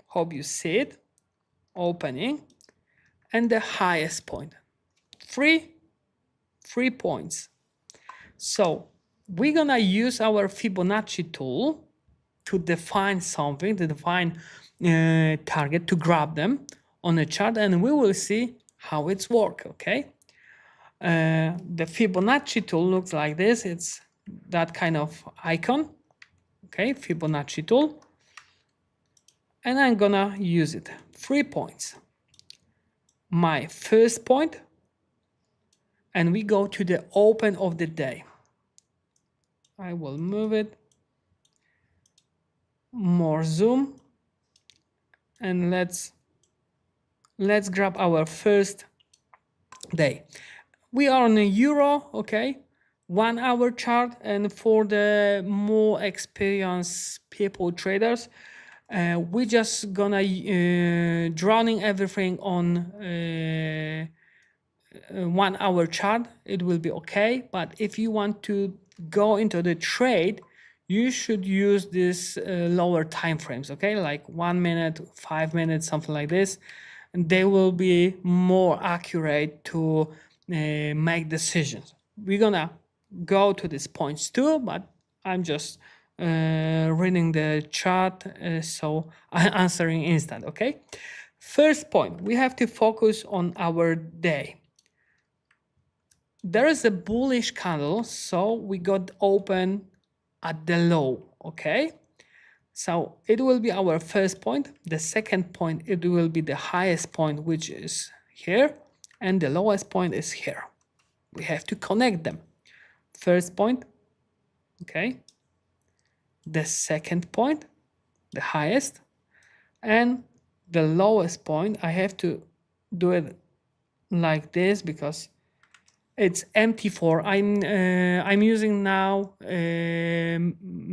hope you see it, opening, and the highest point, three points. So we're gonna use our Fibonacci tool to define something, to define target, to grab them on a chart, and we will see how it's work, okay? The Fibonacci tool looks like this. It's that kind of icon, okay, Fibonacci tool. And I'm gonna use it, 3 points. My first point, and we go to the open of the day. I will move it, more zoom, and let's grab our first day. We are on a euro, okay, 1 hour chart, and for the more experienced people, traders, we just gonna drowning everything on 1 hour chart. It will be okay, but if you want to go into the trade, you should use this lower time frames, okay, like 1 minute, 5 minutes, something like this, and they will be more accurate to make decisions. We're gonna go to these points too, but I'm just reading the chart, so I'm answering instant, okay? First point, we have to focus on our day. There is a bullish candle, so we got open at the low, okay? So it will be our first point. The second point, it will be the highest point, which is here, and the lowest point is here. We have to connect them. First point, okay? The second point, the highest, and the lowest point. I have to do it like this because it's MT4. I'm using now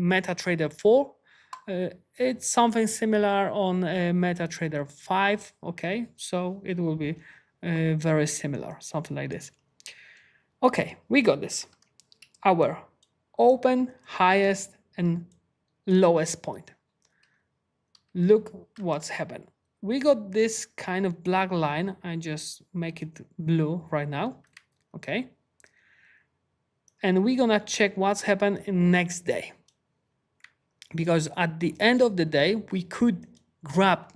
MetaTrader 4. It's something similar on MetaTrader 5. Okay, so it will be very similar, something like this. Okay, we got this. Our open, highest, and lowest point. Look what's happened. We got this kind of black line. I just make it blue right now. Okay, and we're gonna check what's happened in next day, because at the end of the day we could grab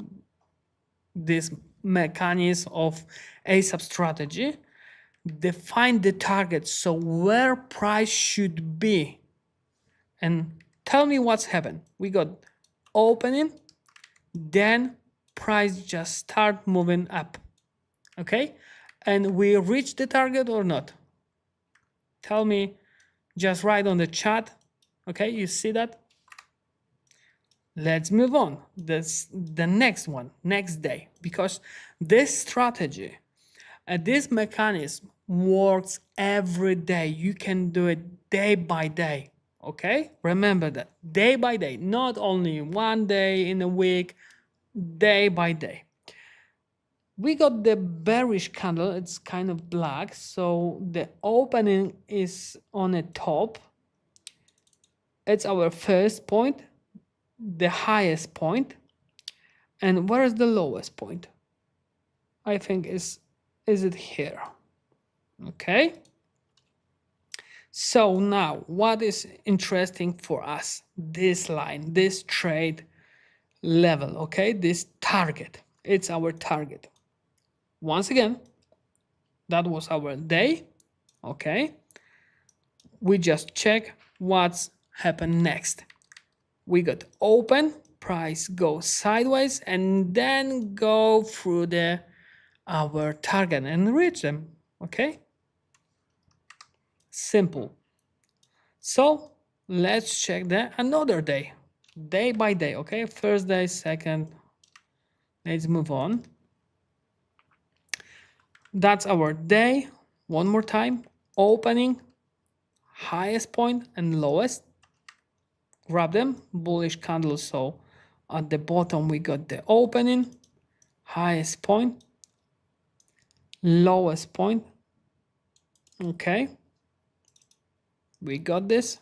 this mechanism of ASAP strategy, define the target, so where price should be, and tell me what's happened. We got opening, then price just start moving up, okay, and we reach the target or not? Tell me, just write on the chat. Okay, you see that? Let's move on. That's the next one, next day, because this strategy, this mechanism works every day. You can do it day by day. Okay, remember that, day by day, not only one day in a week, day by day. We got the bearish candle. It's kind of black, so the opening is on the top. It's our first point, the highest point, and where is the lowest point? I think is it here? Okay, so now what is interesting for us? This line, this trade level, okay, this target, it's our target. Once again, that was our day, okay? We just check what's happened next. We got open, price goes sideways, and then go through our target and reach them, okay? Simple. So let's check another day, day by day, okay? First day, second, let's move on. That's our day. One more time, opening, highest point and lowest. Grab them, bullish candle, so at the bottom we got the opening, highest point, lowest point, Okay, we got this.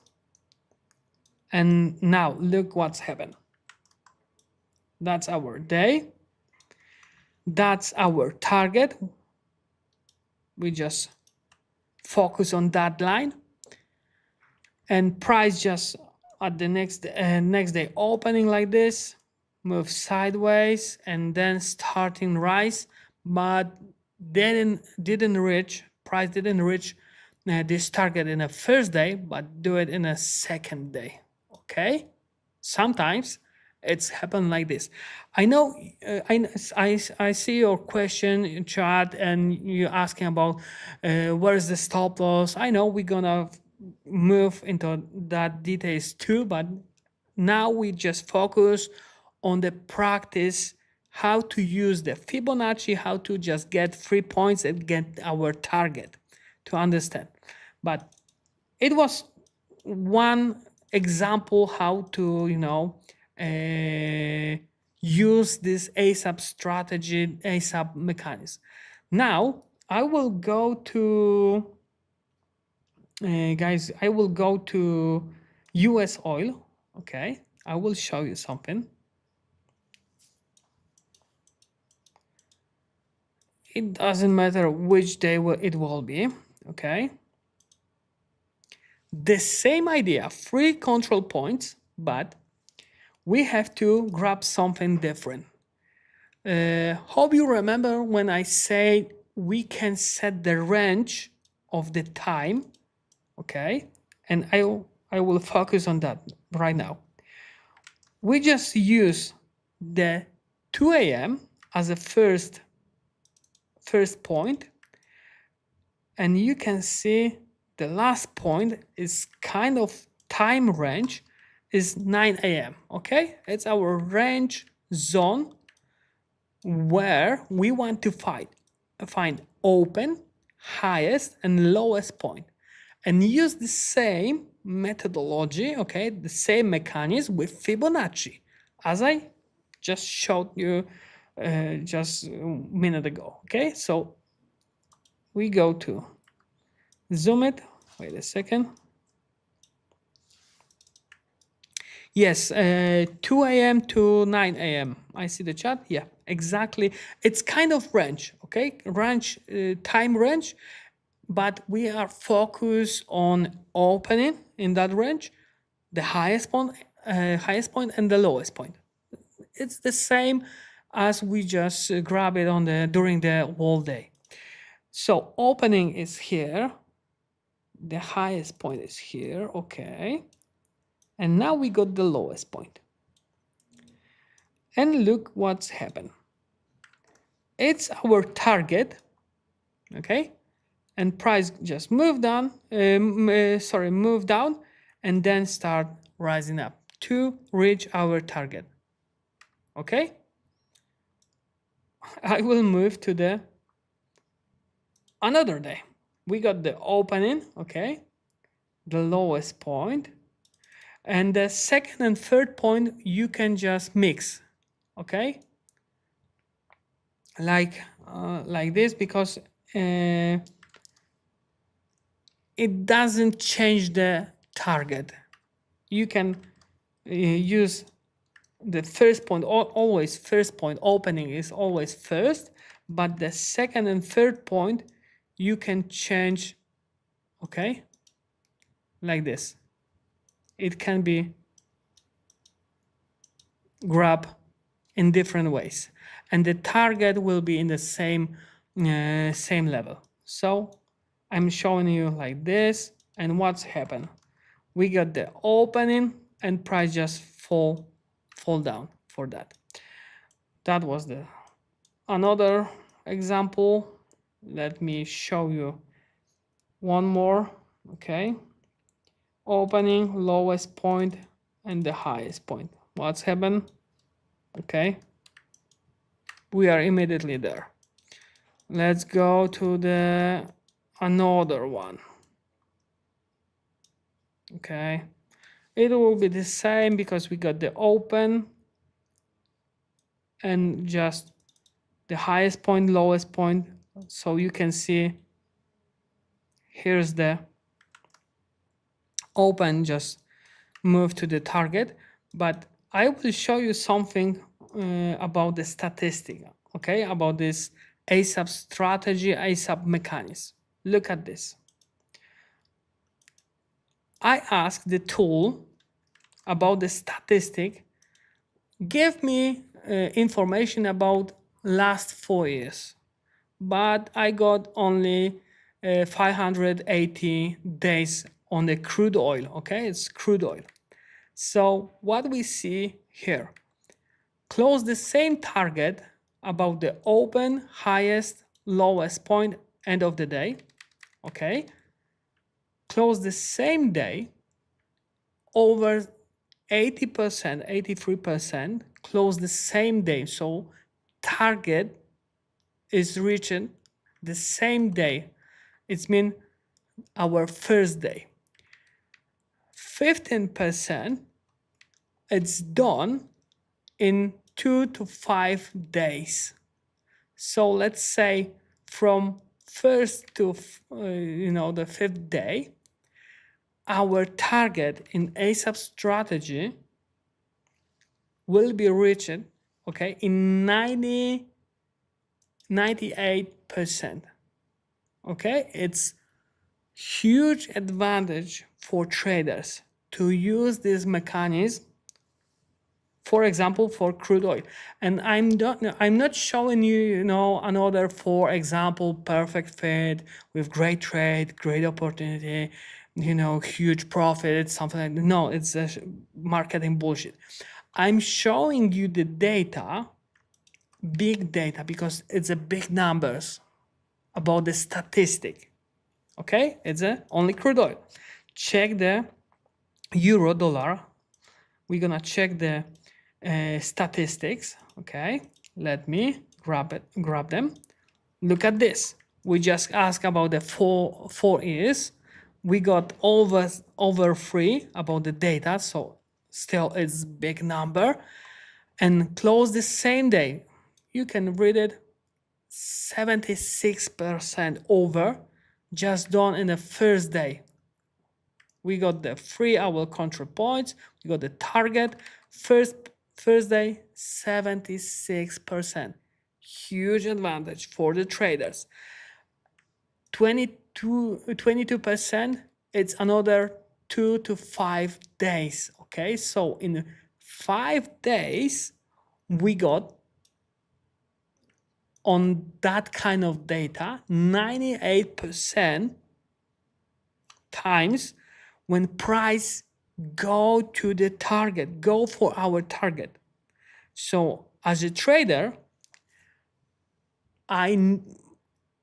And now look what's happened. That's our day. That's our target. We just focus on that line. And price just at the next day opening like this, move sideways, and then starting rise, but didn't reach, price didn't reach this target in a first day, but do it in a second day. Okay, sometimes it's happened like this. I know I see your question in chat and you're asking about where is the stop loss. I know we're gonna move into that details too, but now we just focus on the practice, how to use the Fibonacci, how to just get 3 points and get our target to understand. But it was one example how to, use this ASAP strategy, ASAP mechanism. Now I will go to guys, I will go to US oil. Okay, I will show you something. It doesn't matter which day it will be. Okay, the same idea, 3 control points, but we have to grab something different. Hope you remember when I said we can set the range of the time. Okay, and I will focus on that right now. We just use the 2 a.m. as a first point, and you can see the last point is kind of time range is 9 a.m. Okay, it's our range zone where we want to find open, highest, and lowest point, and use the same methodology, okay, the same mechanism with Fibonacci, as I just showed you just a minute ago. Okay, so we go to zoom it. Wait a second. Yes, 2 a.m. to 9 a.m. I see the chat. Yeah, exactly. It's kind of range, okay? Range, time range, but we are focused on opening in that range, the highest point and the lowest point. It's the same as we just grab it on during the whole day. So opening is here. The highest point is here, okay. And now we got the lowest point. And look what's happened. It's our target, okay? And price just moved down, move down, and then start rising up to reach our target, okay? I will move to the another day. We got the opening, okay? The lowest point. And the second and third point, you can just mix, okay? Like this, because it doesn't change the target. You can use the first point, always first point, opening is always first, but the second and third point, you can change, okay? Like this. It can be grabbed in different ways, and the target will be in the same level. So I'm showing you like this, and what's happened? We got the opening and price just fall down for that. That was the another example. Let me show you one more. Okay, opening, lowest point, and the highest point. What's happened? Okay, we are immediately there. Let's go to the another one. Okay, it will be the same because we got the open and just the highest point, lowest point. So you can see Here's the open, just move to the target. But I will show you something about the statistic, okay, about this ASAP strategy, ASAP mechanism. Look at this. I asked the tool about the statistic, give me information about last 4 years, but I got only 580 days on the crude oil, okay, it's crude oil. So what we see here, close the same target about the open, highest, lowest point, end of the day, okay, close the same day, over 80%, 83%, close the same day. So target is reaching the same day. It's mean our first day. 15%, it's done in 2 to 5 days. So let's say from first to the 5th day, our target in ASAP strategy will be reached, okay, in 98%. Okay, it's huge advantage for traders to use this mechanism, for example, for crude oil. And I'm not showing you, another, for example, perfect fit with great trade, great opportunity, huge profit, something like that. No, it's a marketing bullshit. I'm showing you the data, big data, because it's a big numbers about the statistic. Okay, it's only crude oil. Check the euro dollar. We're gonna check the statistics. Okay, let me grab them. Look at this. We just asked about the 4 years. We got over 3 about the data, so still it's big number. And close the same day. You can read it, 76% over, just done in the first day. We got the 3-hour control points, we got the target, first day, 76%. Huge advantage for the traders. 22%, it's another 2 to 5 days. Okay, so in 5 days, we got on that kind of data 98% times when price go to the target, go for our target. So as a trader, I'm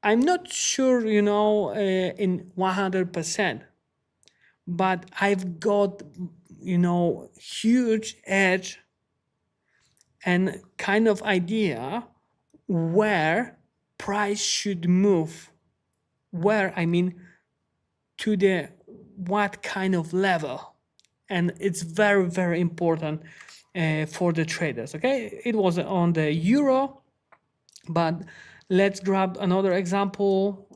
not sure, in 100%, but I've got, huge edge and kind of idea where price should move, where, I mean, to the what kind of level. And it's very, very important for the traders. Okay, it was on the euro, but let's grab another example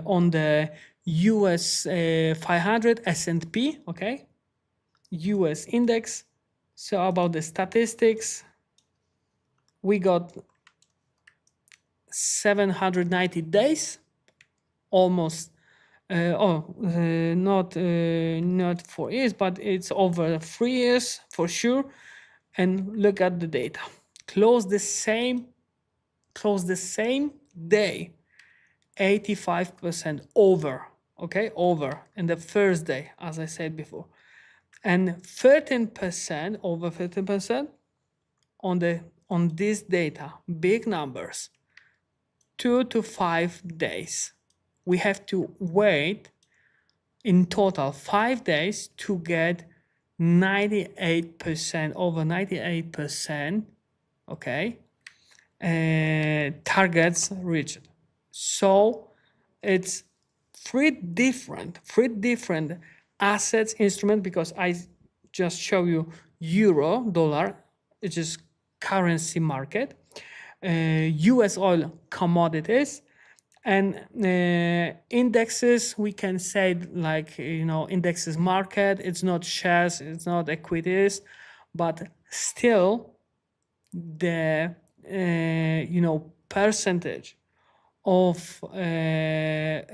on the US 500 S&P. Okay, US index. So about the statistics, we got 790 days, almost not 4 years, but it's over 3 years for sure. And look at the data. Close the same day, 85% over. Okay, over in the first day, as I said before, and 13%, over 13% on this data, big numbers, 2 to 5 days. We have to wait in total 5 days to get 98%, over 98%, okay, targets reached. So it's three different assets, instrument, because I just show you euro, dollar, which is currency market, US oil, commodities, And indexes, we can say like, indexes market, it's not shares, it's not equities, but still the, percentage of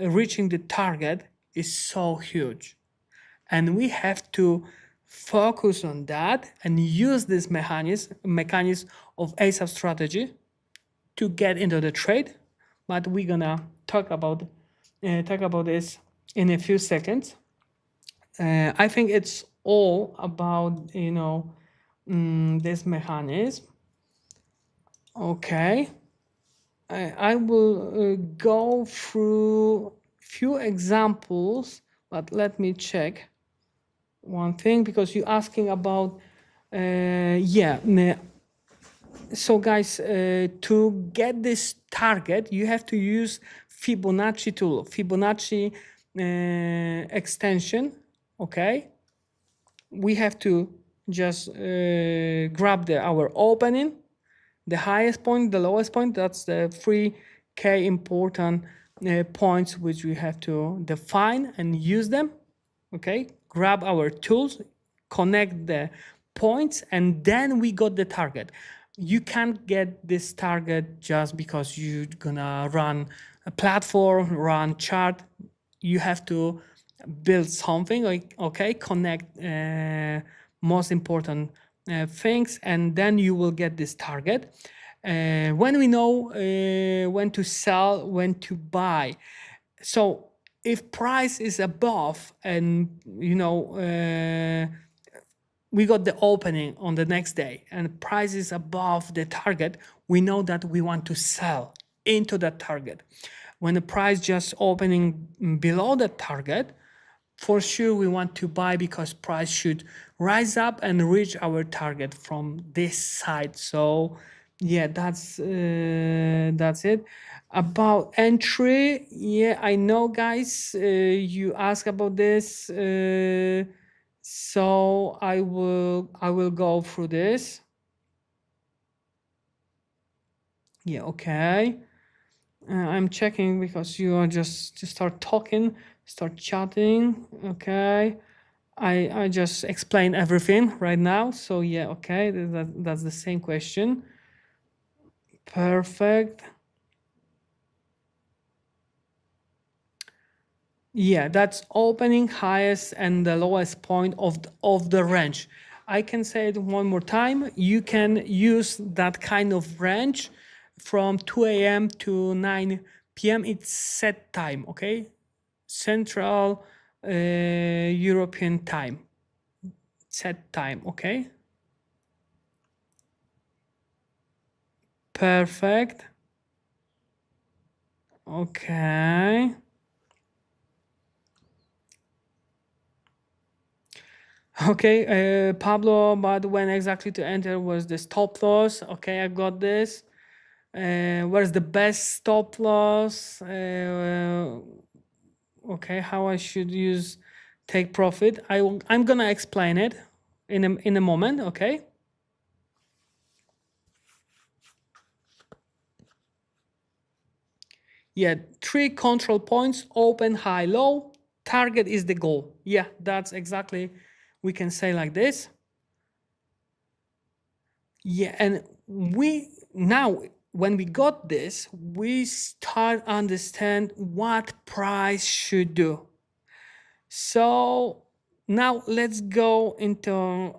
reaching the target is so huge. And we have to focus on that and use this mechanism of ASAP strategy to get into the trade. But we're gonna talk about this in a few seconds. I think it's all about this mechanism. Okay, I will go through few examples, but let me check one thing because you're asking about so guys, to get this target, you have to use Fibonacci tool, Fibonacci extension. Okay, we have to just grab our opening, the highest point, the lowest point. That's the 3K important points which we have to define and use them. Okay, grab our tools, connect the points, and then we got the target. You can't get this target just because you're gonna run a platform, run chart. You have to build something, like, okay, connect most important things, and then you will get this target. When we know when to sell, when to buy, so if price is above and we got the opening on the next day and price is above the target, we know that we want to sell into that target. When the price just opening below the target, for sure we want to buy because price should rise up and reach our target from this side. So yeah, that's it. About entry, yeah, I know guys, you ask about this, so I will go through this. Yeah, okay. I'm checking because you are just start talking, start chatting. Okay, I just explain everything right now. So yeah, okay, that's the same question. Perfect. Yeah, that's opening highest and the lowest point of the range. I can say it one more time. You can use that kind of range from 2 a.m. to 9 p.m. It's set time, okay? Central European time. Set time, okay? Perfect. Okay. Okay, Pablo, but when exactly to enter was the stop loss? Okay, I got this. Where's the best stop loss? Okay, how I should use take profit? I'm gonna explain it in a moment. Okay. Yeah, 3 control points: open, high, low. Target is the goal. Yeah, that's exactly. We can say like this. Yeah, and we now when we got this, we start understand what price should do. So now let's go into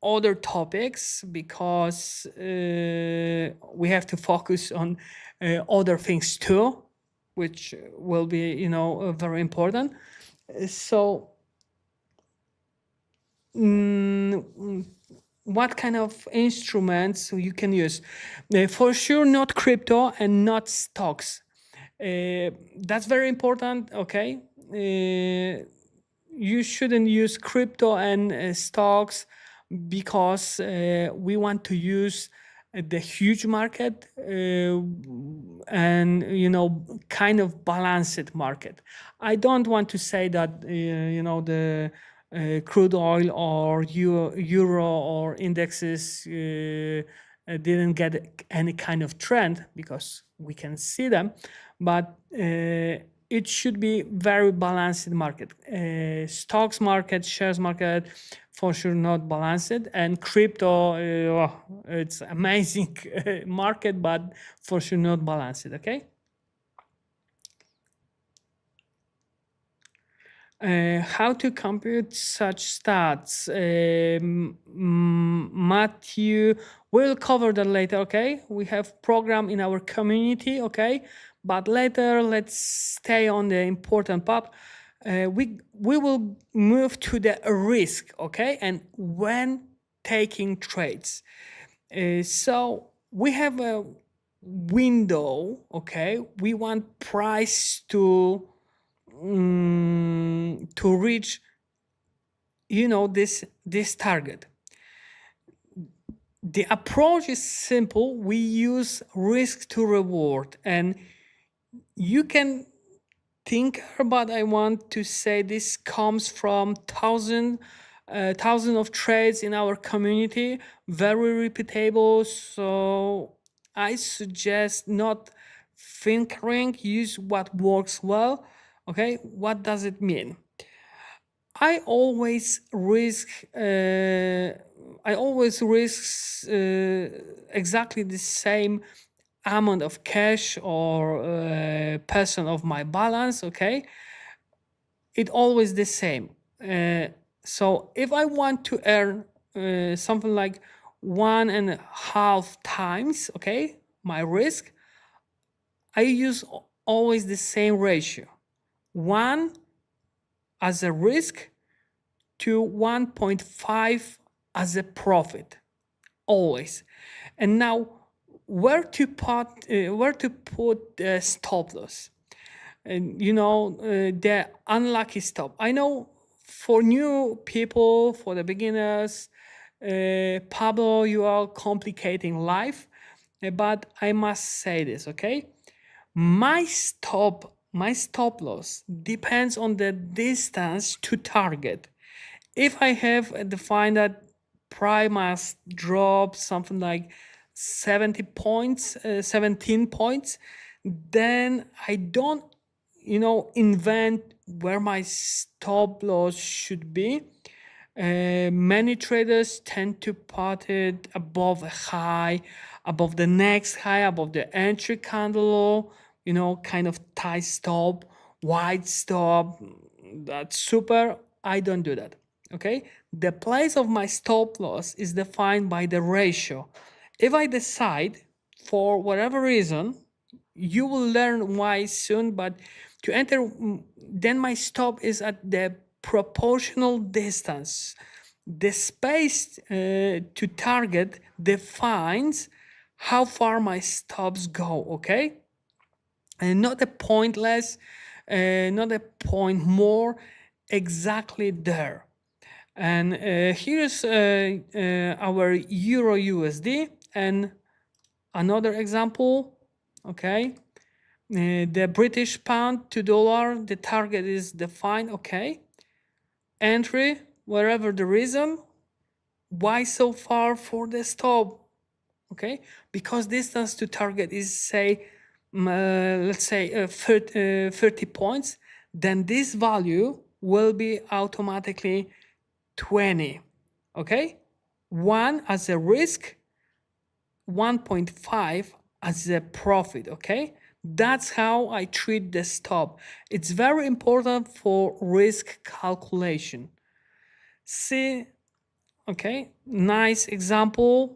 other topics because we have to focus on other things too, which will be very important. So what kind of instruments you can use? For sure, not crypto and not stocks. That's very important. Okay, you shouldn't use crypto and stocks because we want to use the huge market and kind of balanced market. I don't want to say that the crude oil or euro or indexes didn't get any kind of trend because we can see them, but it should be very balanced market. Stocks market, shares market, for sure not balanced, and crypto, it's amazing market, but for sure not balanced. Okay. How to compute such stats? Matthew, we'll cover that later, okay? We have program in our community, okay? But later, let's stay on the important part. We will move to the risk, okay? And when taking trades. So we have a window, okay? We want price to reach, this target. The approach is simple. We use risk to reward, and you can think, but I want to say this comes from thousand of trades in our community, very reputable. So I suggest not filtering, use what works well. Okay, what does it mean? I always risk. I always risk exactly the same amount of cash or percent of my balance. Okay, it always the same. So if I want to earn something like 1.5 times, okay, my risk, I use always the same ratio. 1 as a risk to 1.5 as a profit, always. And now, where to put the stop loss? And the unlucky stop. I know for new people, for the beginners, Pablo, you are complicating life, but I must say this, okay? My stop loss depends on the distance to target. If I have defined that price must drop something like 17 points, then I don't, invent where my stop loss should be. Many traders tend to put it above a high, above the next high, above the entry candle, kind of tight stop, wide stop. That's super. I don't do that. Okay. The place of my stop loss is defined by the ratio. If I decide, for whatever reason, you will learn why soon, but to enter, then my stop is at the proportional distance. The space to target defines how far my stops go, okay? And not a pointless, not a point more, exactly there. And here's our Euro USD, and another example, okay? The British pound to dollar, the target is defined, okay? Entry, wherever the reason. Why so far for the stop? Okay, because distance to target is, say, let's say 30 points, then this value will be automatically 20. Okay, 1 as a risk, 1.5 as a profit. Okay, that's how I treat the stop. It's very important for risk calculation. See, okay, nice example.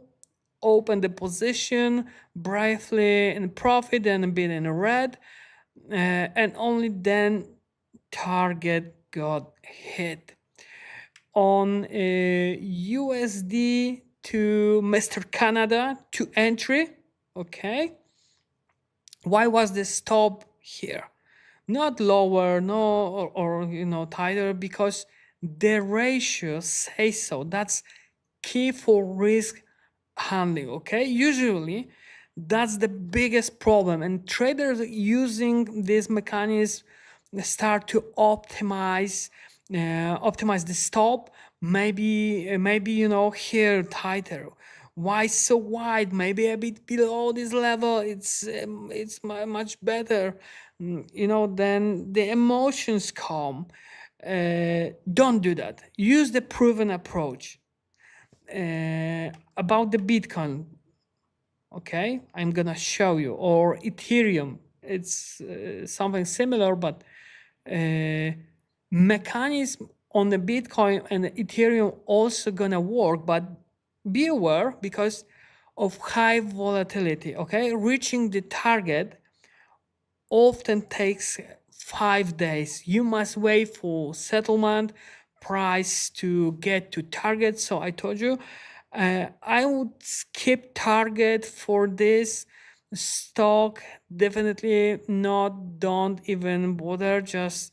Open the position briefly in profit and a bit in red, and only then target got hit. On USD to Mr. Canada to entry, okay. Why was the stop here? Not lower, no, or tighter, because the ratio says so. That's key for risk handling, okay? Usually, that's the biggest problem, and traders using this mechanism start to optimize the stop. Maybe here tighter. Why so wide? Maybe a bit below this level. It's much better. Then the emotions come. Don't do that. Use the proven approach. About the Bitcoin, okay, I'm gonna show you, or Ethereum. It's something similar, but mechanism on the Bitcoin and the Ethereum also gonna work, but be aware because of high volatility. Okay, reaching the target often takes 5 days. You must wait for settlement price to get to target. So I told you, I would skip target for this stock. Definitely not. Don't even bother. Just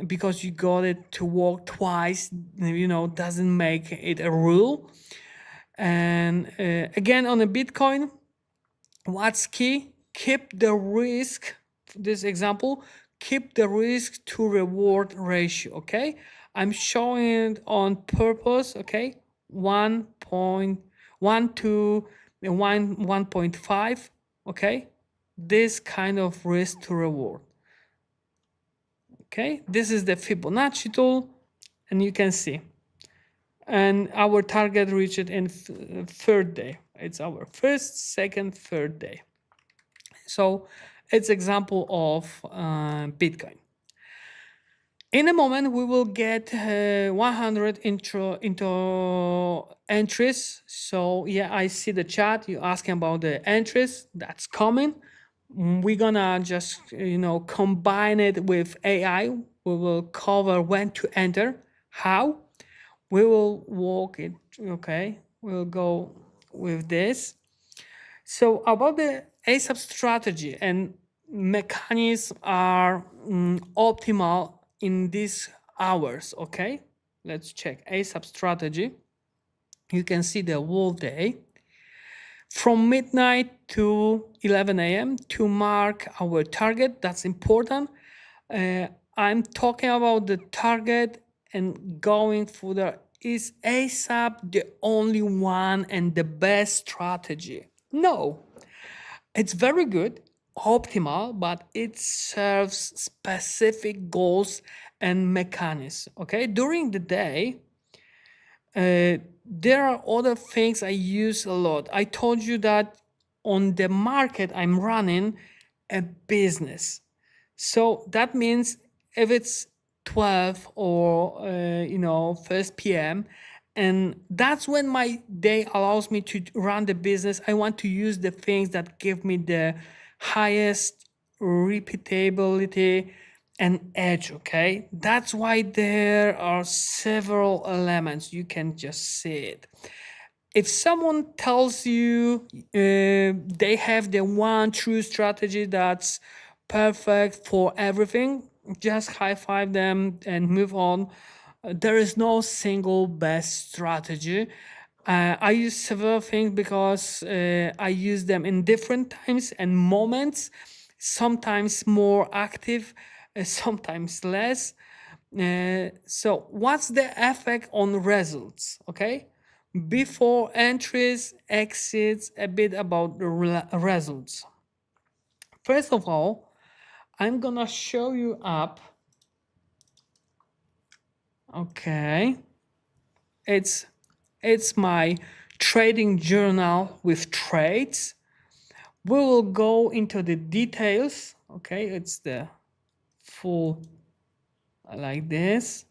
because you got it to work twice, doesn't make it a rule. And again, on a Bitcoin, what's key? Keep the risk, this example, keep the risk to reward ratio, okay? I'm showing it on purpose, okay? 1.1 to 1.5, okay? This kind of risk to reward, okay? This is the Fibonacci tool, and you can see. And our target reached in third day. It's our first, second, third day. So it's example of Bitcoin. In a moment, we will get 100 into entries. So yeah, I see the chat. You're asking about the entries. That's coming. We're gonna just combine it with AI. We will cover when to enter, how. We will walk it. Okay, we'll go with this. So about the ASAP strategy and mechanisms are optimal in these hours, okay? Let's check ASAP strategy. You can see the whole day from midnight to 11 a.m. to mark our target. That's important. I'm talking about the target and going further. Is ASAP the only one and the best strategy? No, it's very good, optimal, but it serves specific goals and mechanisms. Okay, during the day, there are other things I use a lot. I told you that on the market I'm running a business. So that means if it's 12 or 1 p.m. and that's when my day allows me to run the business, I want to use the things that give me the highest repeatability and edge, okay? That's why there are several elements. You can just see it. If someone tells you they have the one true strategy that's perfect for everything, just high five them and move on. There is no single best strategy. I use several things because I use them in different times and moments, sometimes more active, sometimes less. So what's the effect on results? Okay, before entries, exits, a bit about the results. First of all, I'm gonna show you up. Okay, it's my trading journal with trades. We will go into the details. Okay, it's the full like this.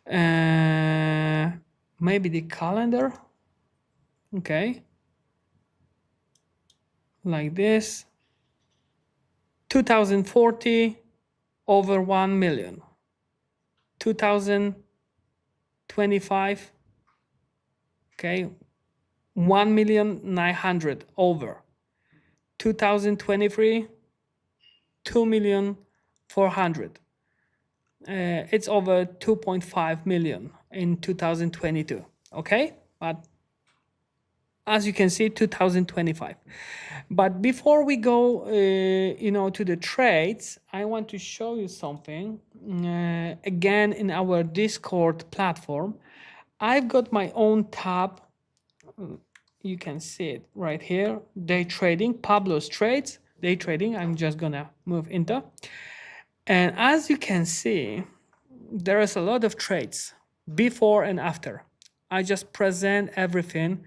Maybe the calendar. Okay, like this. 2040 over 1 million. 2025, okay, 1,900,000 over. 2023, 2,400,000. It's over 2.5 million in 2022. Okay, but as you can see, 2025. But before we go, to the trades, I want to show you something. Again, in our Discord platform, I've got my own tab. You can see it right here. Day trading, Pablo's trades, day trading. I'm just gonna move into. And as you can see, there is a lot of trades before and after. I just present everything.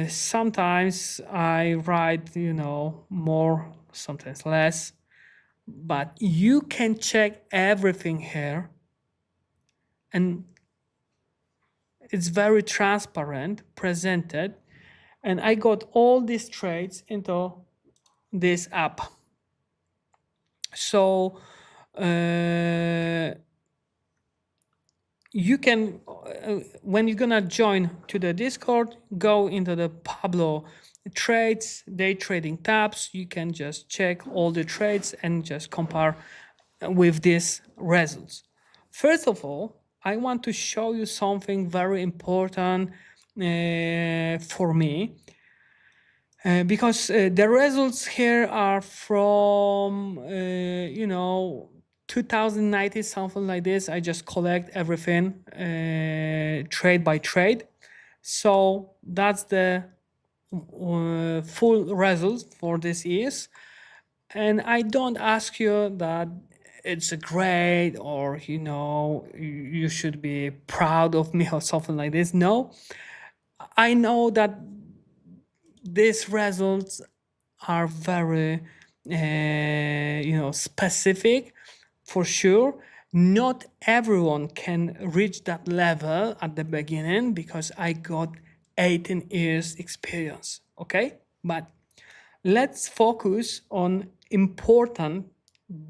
Sometimes I write, more, sometimes less, but you can check everything here, and it's very transparent, presented, and I got all these trades into this app. So you can, when you're gonna join to the Discord, go into the Pablo trades, day trading tabs. You can just check all the trades and just compare with these results. First of all, I want to show you something very important for me. Because the results here are from 2019, something like this. I just collect everything trade by trade, so that's the full results for this years. And I don't ask you that it's a great, or you should be proud of me or something like this. No, I know that these results are very specific, for sure. Not everyone can reach that level at the beginning, because I got 18 years experience, okay? But let's focus on important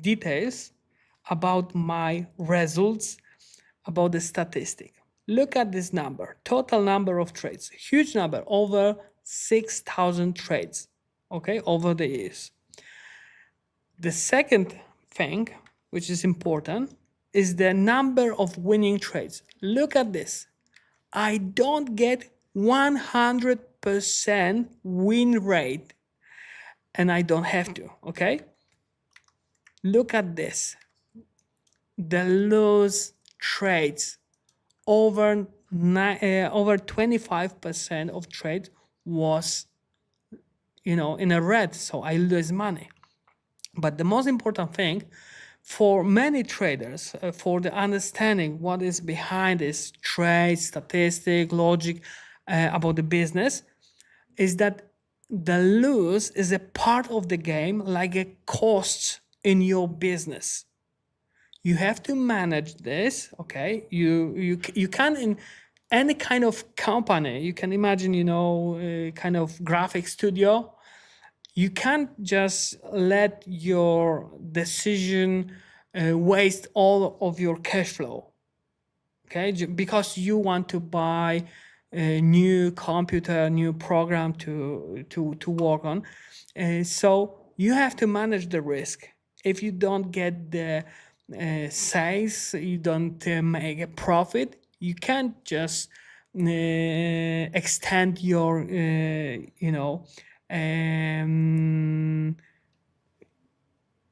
details about my results, about the statistic. Look at this number, total number of trades, huge number, over 6,000 trades, okay, over the years. The second thing, which is important, is the number of winning trades. Look at this. I don't get 100% win rate, and I don't have to, okay? Look at this. The lose trades, over 25% of trade was in a red, so I lose money. But the most important thing for many traders, for the understanding what is behind this trade, statistic, logic about the business, is that the lose is a part of the game, like a cost in your business. You have to manage this, okay? You can, in any kind of company, you can imagine, a kind of graphic studio. You can't just let your decision waste all of your cash flow, okay? Because you want to buy a new computer, new program to work on. So you have to manage the risk. If you don't get the sales, you don't make a profit, you can't just extend your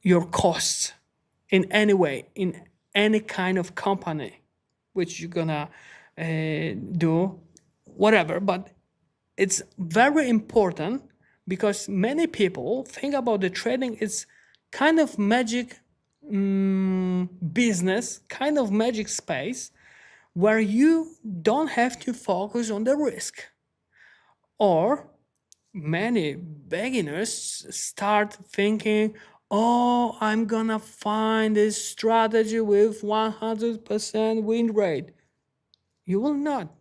your costs in any way, in any kind of company which you're gonna do, whatever. But it's very important, because many people think about the trading, it's kind of magic business, kind of magic space, where you don't have to focus on the risk. Or many beginners start thinking, oh, I'm gonna find a strategy with 100% win rate. You will not.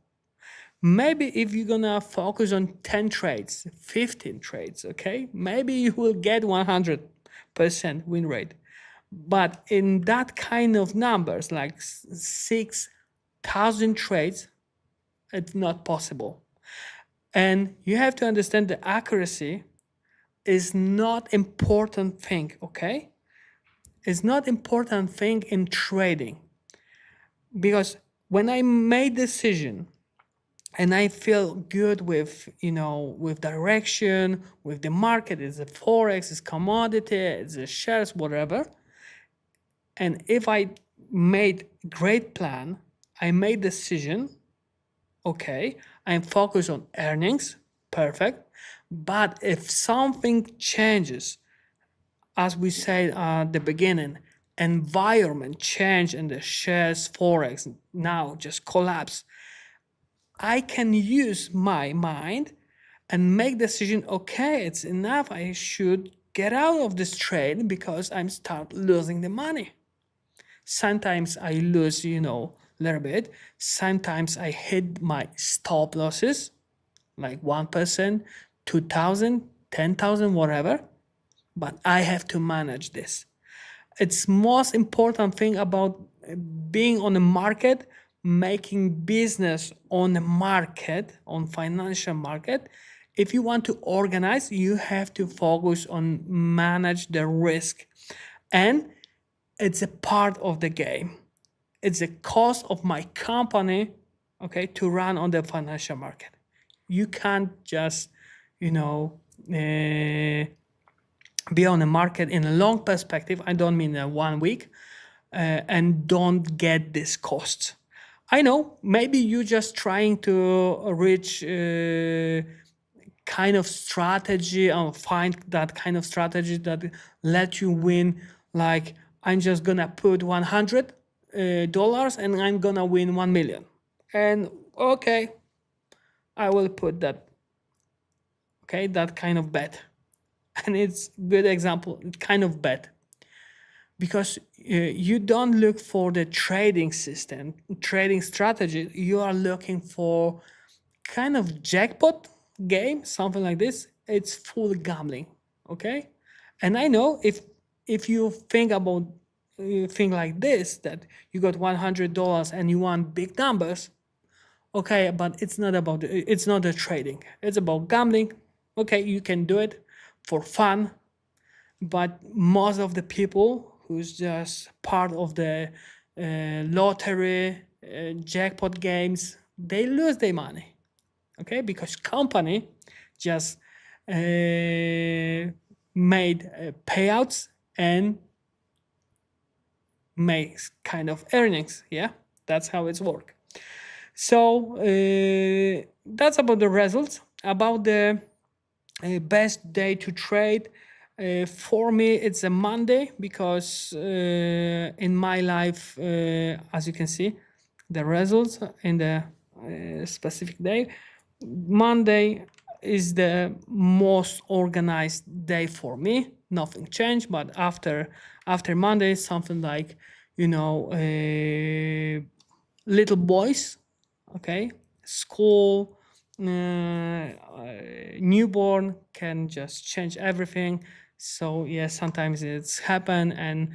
Maybe if you're gonna focus on 10 trades, 15 trades, okay, maybe you will get 100% win rate. But in that kind of numbers, like 6,000 trades, it's not possible. And you have to understand the accuracy is not important thing, okay? It's not important thing in trading. Because when I made decision and I feel good with, with direction, with the market, it's a Forex, it's commodity, it's a shares, whatever. And if I made great plan, I made decision, Okay, I'm focused on earnings, perfect. But if something changes, as we said at the beginning, environment change and the shares Forex now just collapse, I can use my mind and make decision, okay, it's enough, I should get out of this trade because I'm start losing the money. Sometimes I lose, a little bit. Sometimes I hit my stop losses, like 1%, 2,000, 10,000, whatever. But I have to manage this. It's most important thing about being on the market, making business on the market, on financial market. If you want to organize, you have to focus on manage the risk. And it's a part of the game. It's a cost of my company, okay, to run on the financial market. You can't just, you know, uh, be on the market in a long perspective. I don't mean 1 week, and don't get this cost. I know maybe you're just trying to reach kind of strategy or find that kind of strategy that let you win. Like, I'm just gonna put $100 and I'm gonna win 1 million. And okay, I will put that. Okay, that kind of bet, and it's good example. Kind of bet, because you don't look for the trading system, trading strategy. You are looking for kind of jackpot game, something like this. It's full gambling, okay? And I know if you think about you think like this, that you got $100 and you want big numbers, okay, but it's not a trading. It's about gambling. Okay, you can do it for fun, but most of the people who's just part of the lottery, jackpot games, they lose their money, okay, because company just made payouts and makes kind of earnings. Yeah, that's how it's work. So that's about the results. About the best day to trade, for me it's a Monday, because in my life, as you can see the results in the specific day, Monday is the most organized day for me. Nothing changed, but after Monday, something like, little boys, okay, school, newborn can just change everything. So yeah, sometimes it's happen, and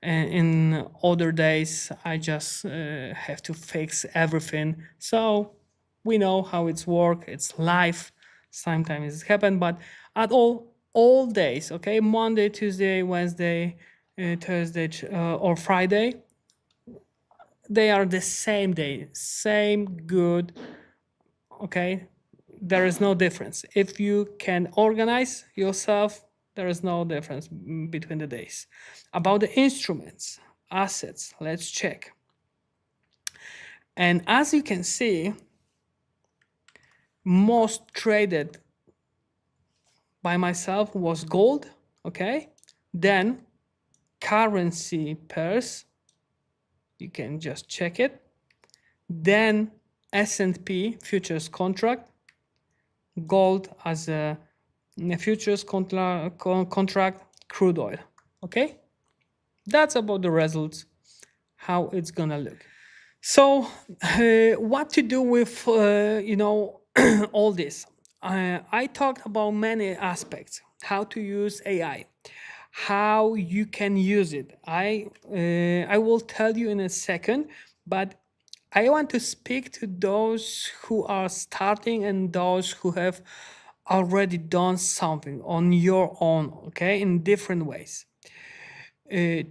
in other days I just have to fix everything. So we know how it's work. It's life. Sometimes it's happen, but at all days, okay, Monday, Tuesday, Wednesday, Thursday, or Friday, they are the same day, same good. Okay, there is no difference. If you can organize yourself, there is no difference between the days. About the instruments, assets, let's check. And as you can see, most traded by myself was gold, okay? Then currency pairs, you can just check it. Then S&P futures contract, gold as a futures contract, crude oil, okay? That's about the results, how it's gonna look. So what to do with, all this? I talked about many aspects, how to use AI, how you can use it. I will tell you in a second, but I want to speak to those who are starting and those who have already done something on your own, okay, in different ways. Uh,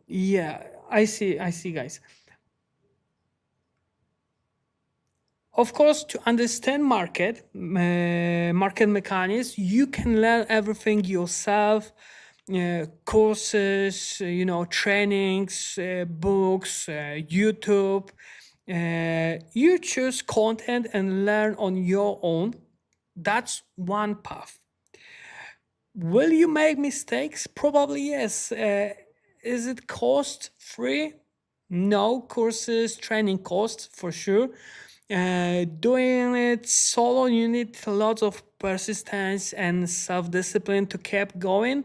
yeah, I see, guys. Of course, to understand market mechanics, you can learn everything yourself. Courses, trainings, books, YouTube. You choose content and learn on your own. That's one path. Will you make mistakes? Probably yes. Is it cost free? No. Courses, training costs for sure. Doing it solo, you need lots of persistence and self discipline to keep going.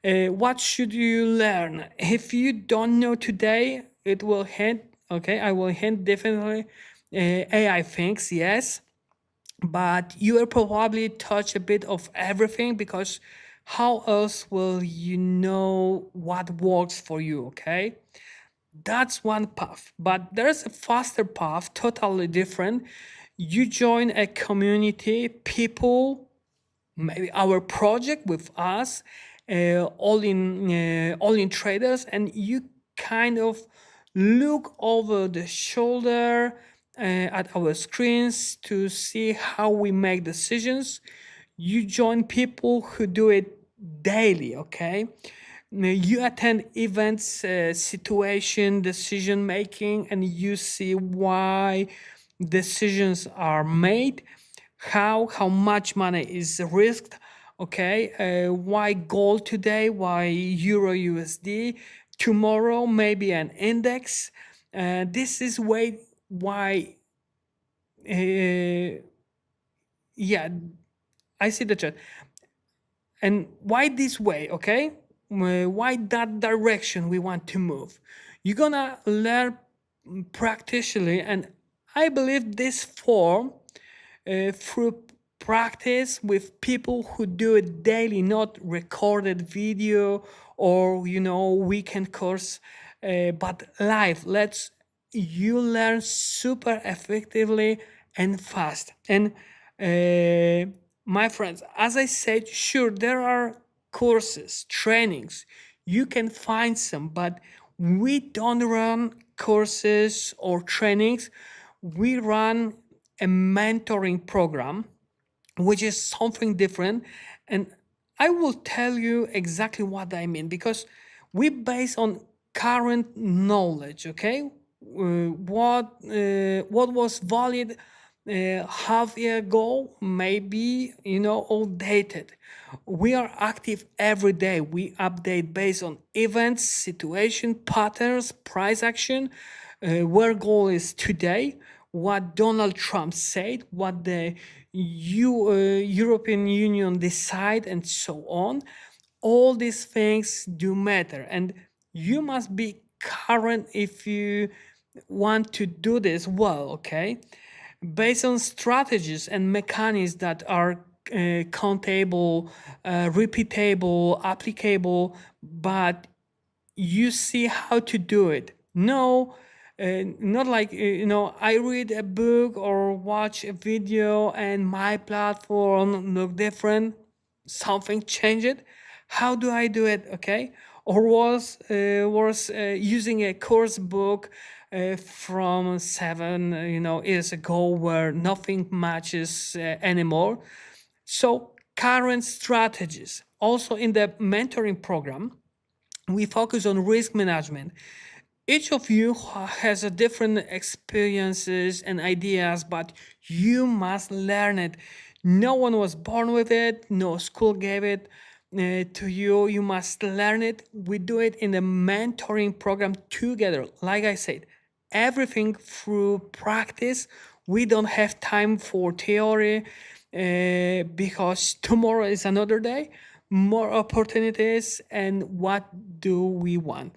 What should you learn? If you don't know today, it will hint. Okay, I will hint definitely. AI things, yes, but you will probably touch a bit of everything because how else will you know what works for you? Okay, that's one path, but there's a faster path, totally different. You join a community, people, maybe our project with us, all in traders, and you kind of look over the shoulder at our screens to see how we make decisions. You join people who do it daily, okay? You attend events, situation, decision making, and you see why decisions are made, how much money is risked, okay? Why gold today, why euro USD, tomorrow maybe an index. This is why yeah, I see the chat. And why this way, okay? Why that direction we want to move? You're gonna learn practically, and I believe this form through practice with people who do it daily, not recorded video or weekend course, but live. Let's you learn super effectively and fast. And my friends, as I said, sure there are courses, trainings. You can find some, but we don't run courses or trainings. We run a mentoring program, which is something different. And I will tell you exactly what I mean because we base on current knowledge, okay? What was valid half year ago, maybe outdated. We are active every day. We update based on events, situation, patterns, price action, where goal is today, what Donald Trump said, what the European Union decide, and so on. All these things do matter, and you must be current if you want to do this well, okay? Based on strategies and mechanisms that are countable, repeatable, applicable, but you see how to do it. No, not like I read a book or watch a video and my platform look different. Something changed. How do I do it? Okay, or was using a course book from 7 years ago where nothing matches anymore. So current strategies. Also in the mentoring program, we focus on risk management. Each of you has a different experiences and ideas, but you must learn it. No one was born with it, no school gave it to you. You must learn it. We do it in the mentoring program together. Like I said, everything through practice. We don't have time for theory because tomorrow is another day, more opportunities. And what do we want?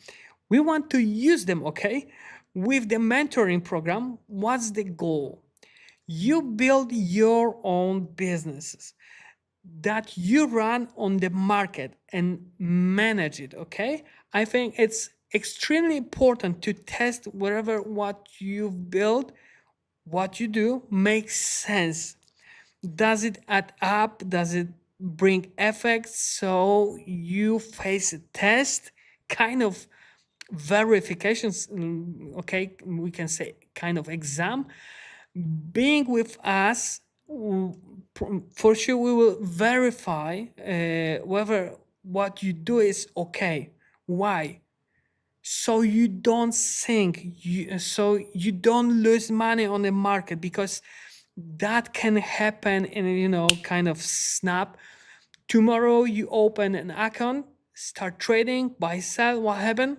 We want to use them, okay? With the mentoring program, what's the goal? You build your own businesses that you run on the market and manage it, okay? I think it's extremely important to test wherever what you've built, what you do makes sense. Does it add up? Does it bring effects? So you face a test, kind of verifications, okay, we can say kind of exam. Being with us, for sure we will verify whether what you do is okay. Why? so you don't sink, so you don't lose money on the market, because that can happen in kind of snap. Tomorrow you open an account, start trading, buy, sell. What happened?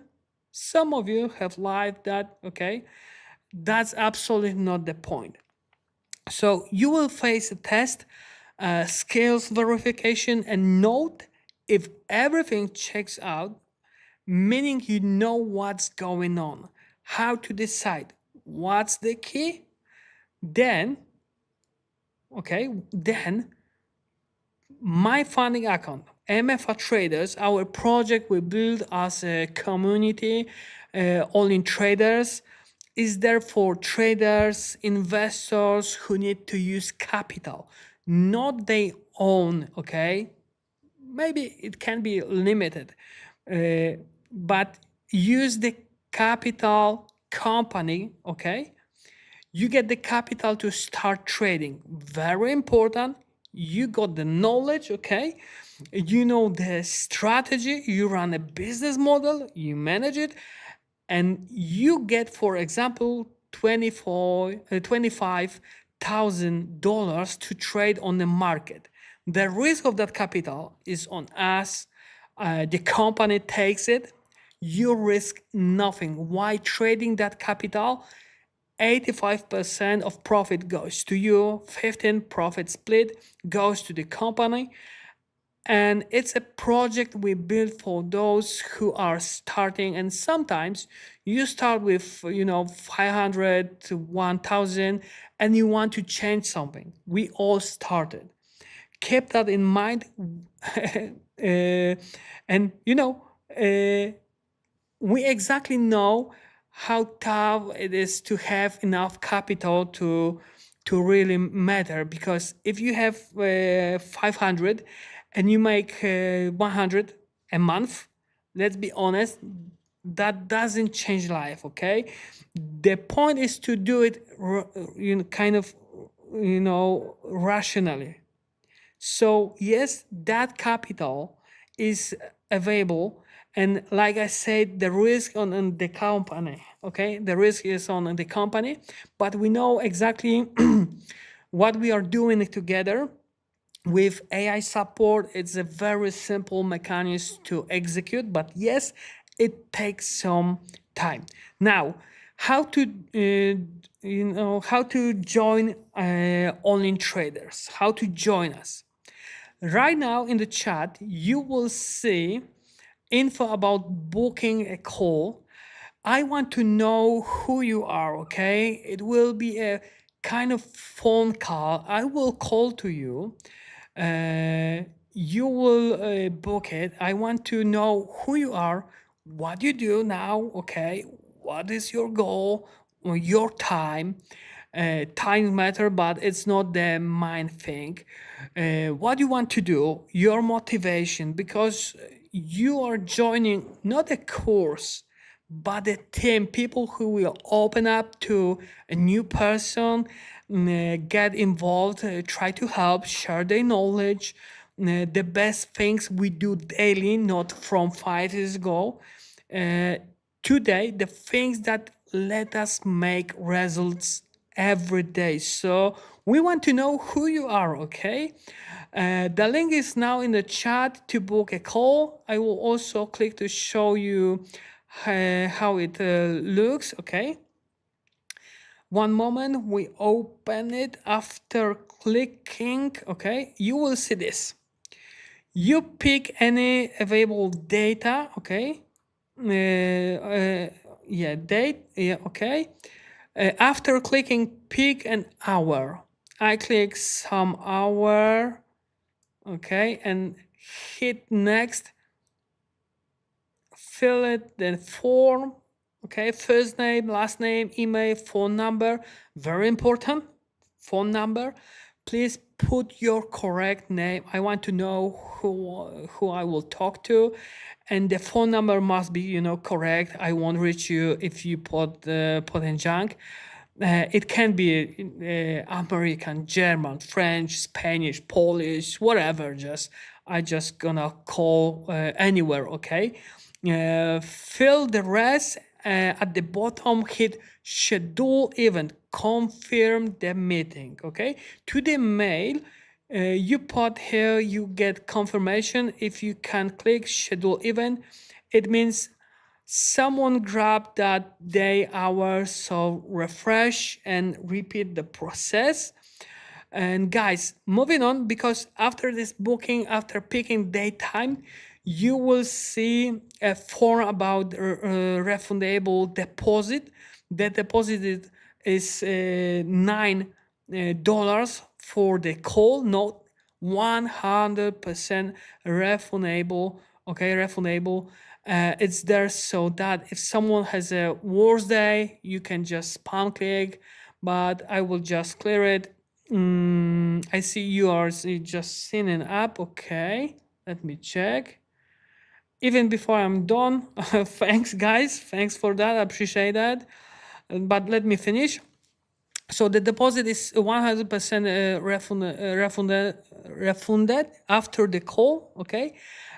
Some of you have lived that. Okay, that's absolutely not the point. So you will face a test, skills verification, and note if everything checks out, meaning you know what's going on, how to decide what's the key. Then, then my funding account, MFA Traders, our project we build as a community, ALLinTraders, is there for traders, investors who need to use capital, not their own, okay? Maybe it can be limited, but use the capital company, okay? You get the capital to start trading. Very important. You got the knowledge, okay? You know the strategy, you run a business model, you manage it, and you get, for example, $25,000 to trade on the market. The risk of that capital is on us. The company takes it. You risk nothing. Why trading that capital? 85% of profit goes to you, 15 profit split goes to the company. And it's a project we build for those who are starting. And sometimes you start with 500 to 1000 and you want to change something. We all started. Keep that in mind. And we exactly know how tough it is to have enough capital to really matter, because if you have 500 and you make 100 a month, let's be honest, that doesn't change life. Okay, the point is to do it rationally. So yes, that capital is available, and like I said, the risk on the company. Okay, the risk is on the company, but we know exactly what we are doing together. With AI support, it's a very simple mechanism to execute, but yes, it takes some time. Now, how to how to join ALLinTraders? How to join us? Right now in the chat, you will see info about booking a call. I want to know who you are, okay? It will be a kind of phone call. I will call to you. You will book it. I want to know who you are, what you do now, okay? What is your goal, or your time? Time matter, but it's not the main thing. What you want to do, your motivation, because you are joining not a course, but a team, people who will open up to a new person, get involved, try to help, share their knowledge, the best things we do daily, not from 5 years ago. Today, the things that let us make results every day. So we want to know who you are, okay? The link is now in the chat to book a call. I will also click to show you how it looks, okay? One moment, we open it. After clicking, okay, you will see this. You pick any available data, okay? Date, okay. After clicking pick an hour, I click some hour, okay, and hit next. Fill it, then form, okay, first name, last name, email, phone number, very important, phone number. Please put your correct name. I want to know who I will talk to, and the phone number must be correct. I won't reach you if you put in junk. It can be American, German, French, Spanish, Polish, whatever. I just gonna call anywhere, okay? Fill the rest. At the bottom, hit schedule event, confirm the meeting. Okay, to the mail you put here, you get confirmation. If you can click schedule event, it means someone grabbed that day hour. So refresh and repeat the process. And guys, moving on, because after this booking, after picking date time, you will see a form about refundable deposit. The deposit is $9 for the call, not 100% refundable. Okay, refundable. It's there so that if someone has a worse day, you can just spam click, but I will just clear it. I see you are just signing up. Okay, let me check. Even before I'm done, thanks guys, thanks for that, I appreciate that. But let me finish. So the deposit is 100% refunded after the call. Okay,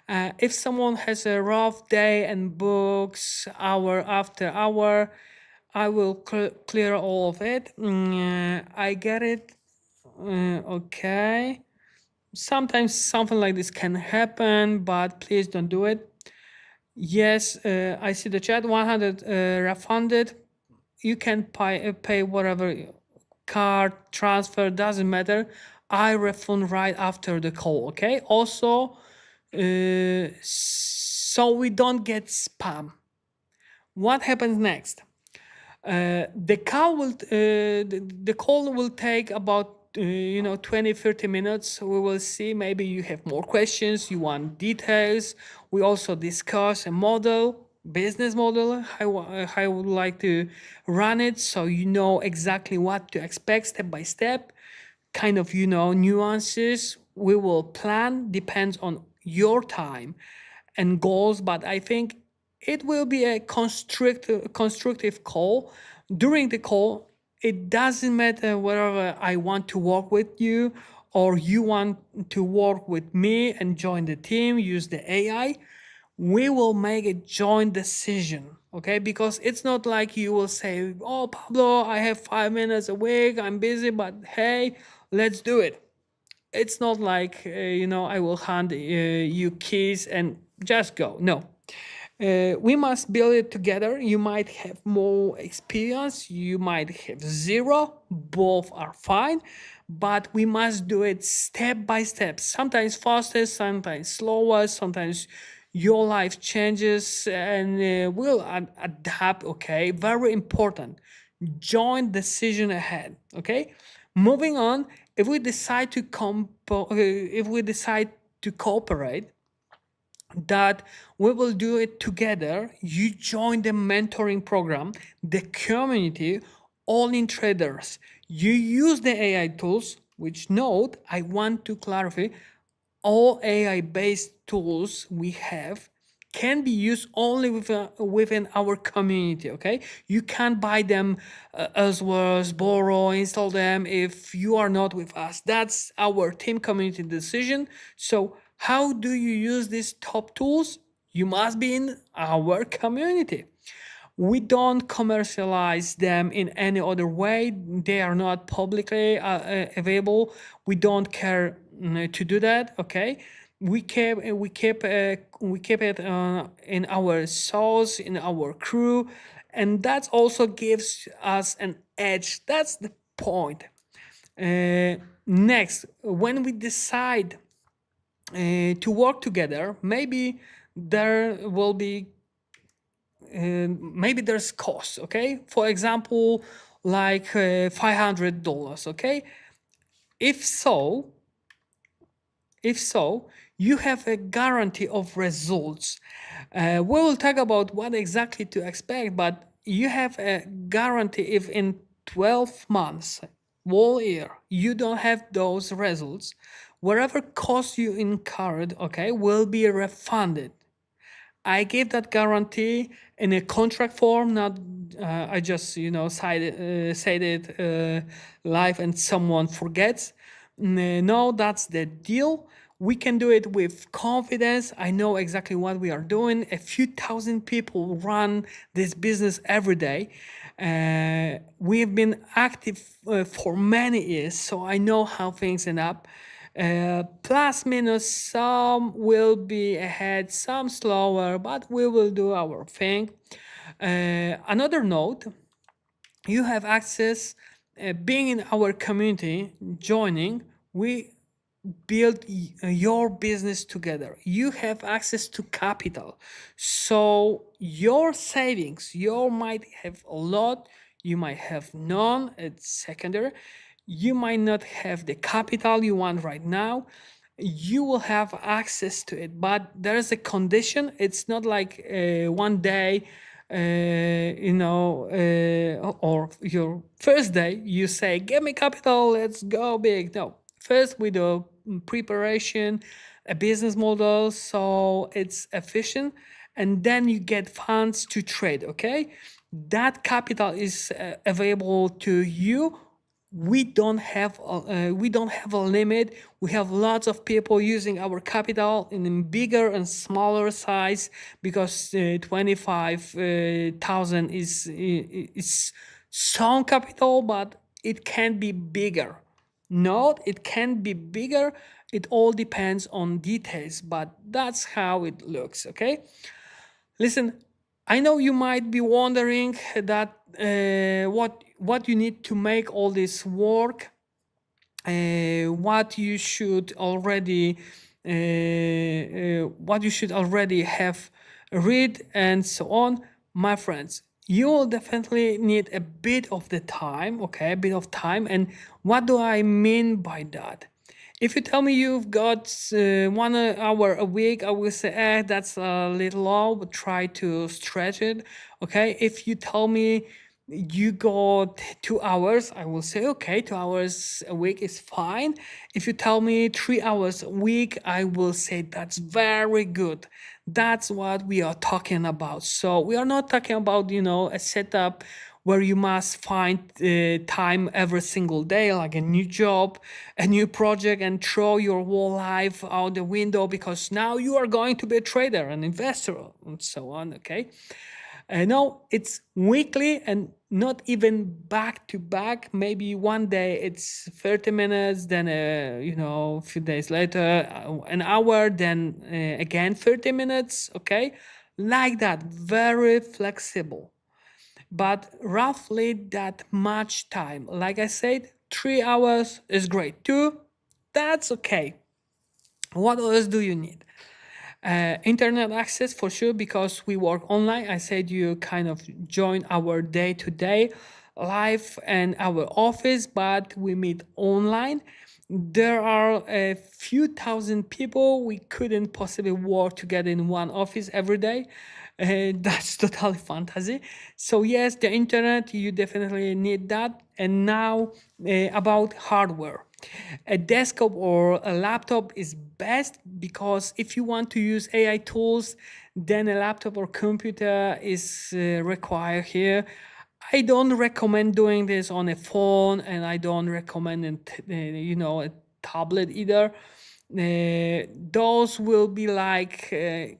if someone has a rough day and books hour after hour, I will clear all of it. I get it. Okay. Sometimes something like this can happen, but please don't do it. Yes, I see the chat. 100 refunded. You can pay whatever card transfer, doesn't matter. I refund right after the call. Okay. Also, so we don't get spam. What happens next? The call will take about 20-30 minutes. We will see, maybe you have more questions, you want details. We also discuss a business model, how I would like to run it, so you know exactly what to expect step by step, kind of nuances. We will plan, depends on your time and goals, but I think it will be a constructive call. During the call, it doesn't matter whether I want to work with you or you want to work with me and join the team, use the AI. We will make a joint decision, okay? Because it's not like you will say, oh, Pablo, I have 5 minutes a week, I'm busy, but hey, let's do it. It's not like I will hand you keys and just go. No, we must build it together. You might have more experience, you might have zero, both are fine, but we must do it step by step, sometimes faster, sometimes slower, sometimes your life changes, and we'll adapt. Okay, very important, joint decision ahead. Okay, moving on. If we decide to cooperate, that we will do it together. You join the mentoring program, the community, ALLinTraders. You use the AI tools, which note, I want to clarify, all AI-based tools we have can be used only within our community. Okay, you can't buy them elsewhere, borrow, install them if you are not with us. That's our team community decision. So how do you use these top tools? You must be in our community. We don't commercialize them in any other way. They are not publicly available. We don't care to do that. Okay, we keep it in our souls, in our crew, and that also gives us an edge. That's the point. Next, when we decide to work together, maybe there will be maybe there's costs. Okay, for example, like $500. Okay, if so you have a guarantee of results. We will talk about what exactly to expect, but you have a guarantee. If in 12 months, whole year, you don't have those results, whatever cost you incurred, okay, will be refunded. I gave that guarantee in a contract form, not I just said it live and someone forgets. No, that's the deal. We can do it with confidence. I know exactly what we are doing. A few thousand people run this business every day. We've been active for many years, so I know how things end up. Plus minus, some will be ahead, some slower, but we will do our thing. Another note, you have access, being in our community, joining, we build your business together. You have access to capital. So your savings, you might have a lot, you might have none, it's secondary. You might not have the capital you want right now. You will have access to it, but there's a condition. It's not like one day, or your first day, you say, give me capital, let's go big. No, first we do preparation, a business model, so it's efficient, and then you get funds to trade, okay? That capital is available to you. We don't have a limit. We have lots of people using our capital in bigger and smaller size, because 25,000 is some capital, but it can be bigger. No, it can be bigger. It all depends on details, but that's how it looks, okay? Listen, I know you might be wondering that what you need to make all this work, what you should already have read and so on. My friends, you will definitely need a bit of the time, okay, a bit of time. And what do I mean by that? If you tell me you've got 1 hour a week, I will say, that's a little low, but try to stretch it. Okay. If you tell me you got 2 hours, I will say, okay, 2 hours a week is fine. If you tell me 3 hours a week, I will say that's very good. That's what we are talking about. So we are not talking about, a setup where you must find time every single day, like a new job, a new project, and throw your whole life out the window because now you are going to be a trader, an investor, and so on, okay? No, it's weekly and not even back to back. Maybe one day it's 30 minutes, then a few days later, an hour, then again 30 minutes, okay? Like that, very flexible, but roughly that much time. Like I said, 3 hours is great. 2, that's okay. What else do you need? Internet access for sure, because we work online. I said you kind of join our day-to-day life and our office, but we meet online. There are a few thousand people. We couldn't possibly work together in one office every day. That's totally fantasy. So yes, the internet, you definitely need that. And now about hardware. A desktop or a laptop is best, because if you want to use AI tools, then a laptop or computer is required here. I don't recommend doing this on a phone, and I don't recommend a tablet either. Those will be like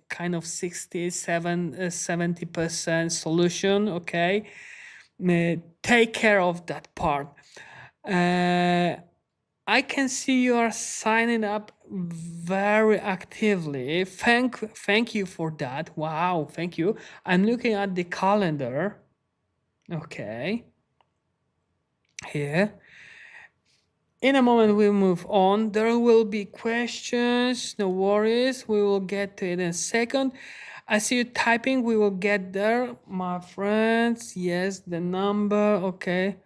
kind of 70% solution, okay? Take care of that part. I can see you are signing up very actively. Thank you for that. Wow, thank you. I'm looking at the calendar. Okay. Here. In a moment, we'll move on. There will be questions. No worries. We will get to it in a second. I see you typing. We will get there, my friends. Yes, the number. Okay.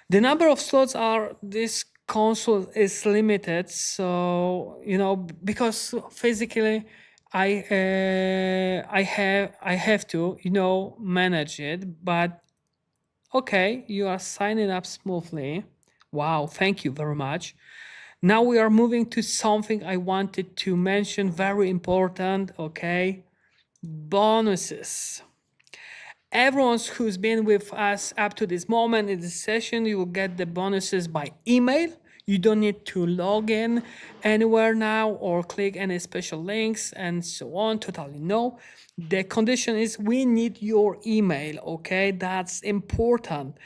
The number of slots are this console is limited, so because physically I have to manage it, but okay, you are signing up smoothly. Wow, thank you very much. Now we are moving to something I wanted to mention, very important, okay? Bonuses. Everyone who's been with us up to this moment in this session, you will get the bonuses by email. You don't need to log in anywhere now or click any special links and so on. Totally no. The condition is we need your email. Okay, that's important.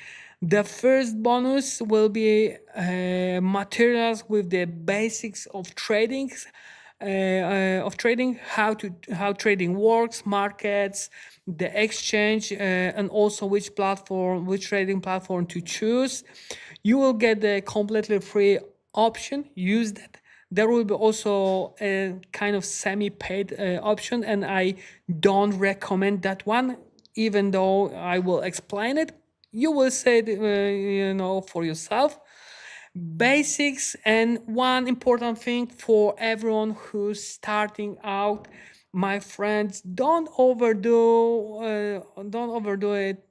The first bonus will be materials with the basics of trading, how trading works, markets, the exchange, and also which trading platform to choose. You will get the completely free option. Use that. There will be also a kind of semi-paid option, and I don't recommend that one, even though I will explain it. You will say it, for yourself. Basics, and one important thing for everyone who's starting out, my friends, don't overdo it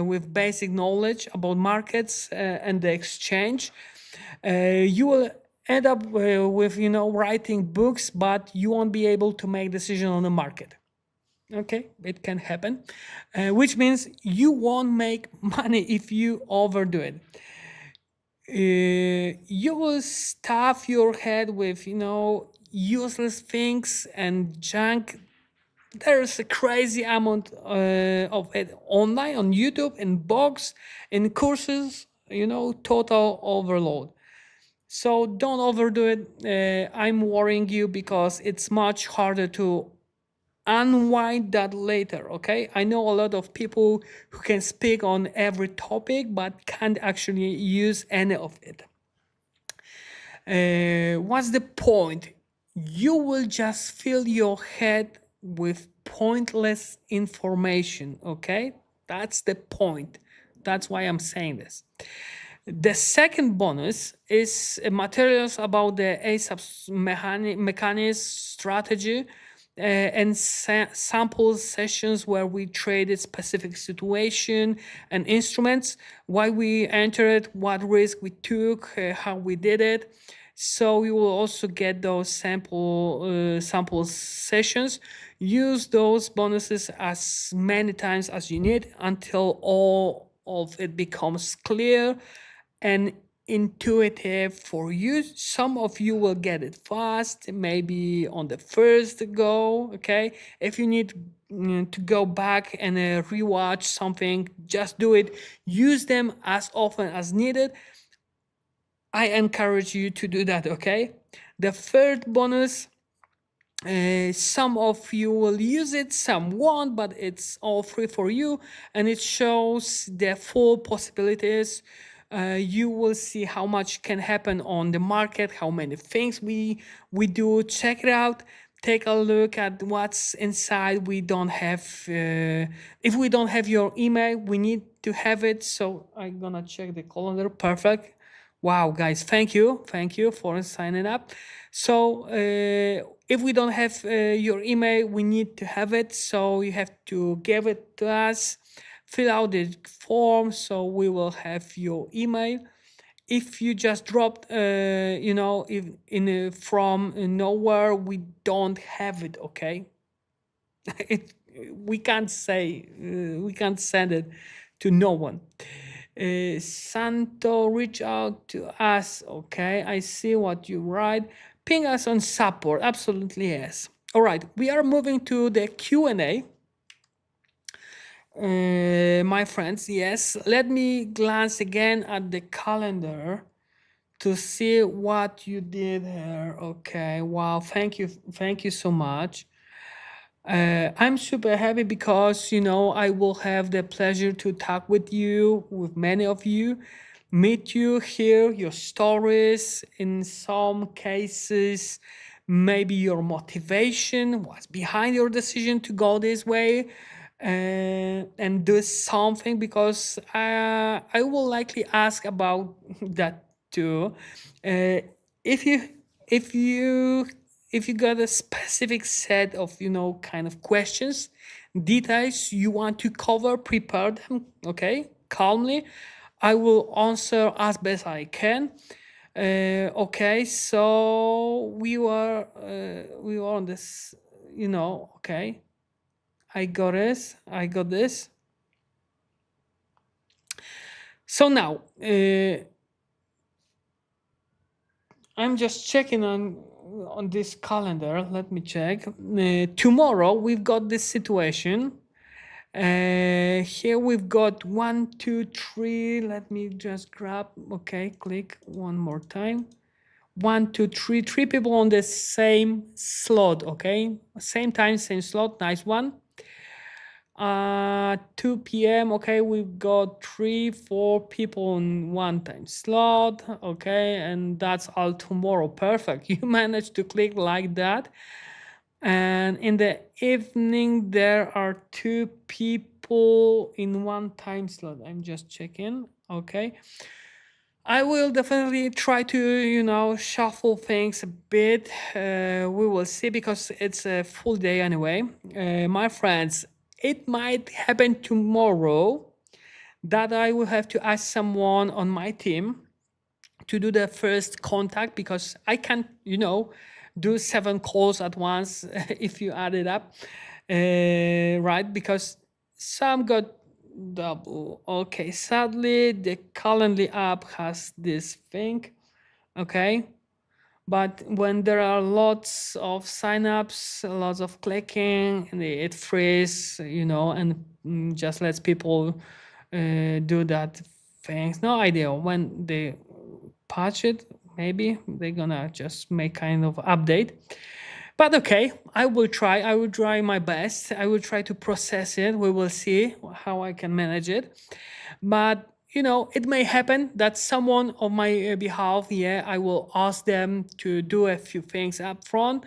with basic knowledge about markets and the exchange. You will end up with writing books, but you won't be able to make decision on the market. Okay, it can happen, which means you won't make money if you overdo it. You will stuff your head with useless things and junk. There's a crazy amount of it online on YouTube, in blogs, in courses, total overload. So don't overdo it. I'm worrying you because it's much harder to unwind that later. Okay, I know a lot of people who can speak on every topic but can't actually use any of it. What's the point? You will just fill your head with pointless information. Okay, that's the point. That's why I'm saying this. The second bonus is materials about the ASAP mechanism strategy and sample sessions where we traded specific situation and instruments, why we entered, what risk we took, how we did it. So you will also get those sample sessions. Use those bonuses as many times as you need until all of it becomes clear and intuitive for you. Some of you will get it fast, maybe on the first go. Okay, if you need to go back and rewatch something, just do it. Use them as often as needed. I encourage you to do that. Okay, the third bonus, some of you will use it, some won't, but it's all free for you, and it shows the full possibilities. You will see how much can happen on the market, how many things we do. Check it out. Take a look at what's inside. We don't have if we don't have your email, we need to have it. So I'm gonna check the calendar. Perfect. Wow, guys, thank you for signing up. So if we don't have your email, we need to have it. So you have to give it to us. Fill out the form so we will have your email. If you just dropped, if from nowhere, we don't have it. Okay, it we can't send it to no one. Santo, reach out to us. Okay, I see what you write. Ping us on support. Absolutely yes. All right, we are moving to the Q&A. My friends, yes. Let me glance again at the calendar to see what you did here. Okay, wow, thank you so much. I'm super happy because I will have the pleasure to talk with you, with many of you, meet you, hear your stories. In some cases, maybe your motivation, what's behind your decision to go this way, and do something, because I will likely ask about that too. If you if you if you got a specific set of kind of questions, details you want to cover, prepare them. Okay, calmly. I will answer as best I can. Okay, so we were on this. Okay, I got this. So now, I'm just checking on this calendar. Let me check. Tomorrow we've got this situation. Here we've got 1, 2, 3. Let me just grab. Okay, click one more time. 1, 2, 3. 3 people on the same slot. Okay, same time, same slot. Nice one. 2 p.m. Okay, we've got 3, 4 people in one time slot. Okay, and that's all tomorrow. Perfect. You managed to click like that. And in the evening, there are 2 people in one time slot. I'm just checking. Okay. I will definitely try to, shuffle things a bit. We will see because it's a full day anyway. My friends, it might happen tomorrow that I will have to ask someone on my team to do the first contact because I can't, do 7 calls at once if you add it up, right? Because some got double. Okay, sadly, the Calendly app has this thing, okay? But when there are lots of signups, lots of clicking, and it frees, and just lets people do that things. No idea when they patch it. Maybe they're gonna just make kind of update. But okay, I will try. I will try my best. I will try to process it. We will see how I can manage it. But it may happen that someone on my behalf, yeah, I will ask them to do a few things up front.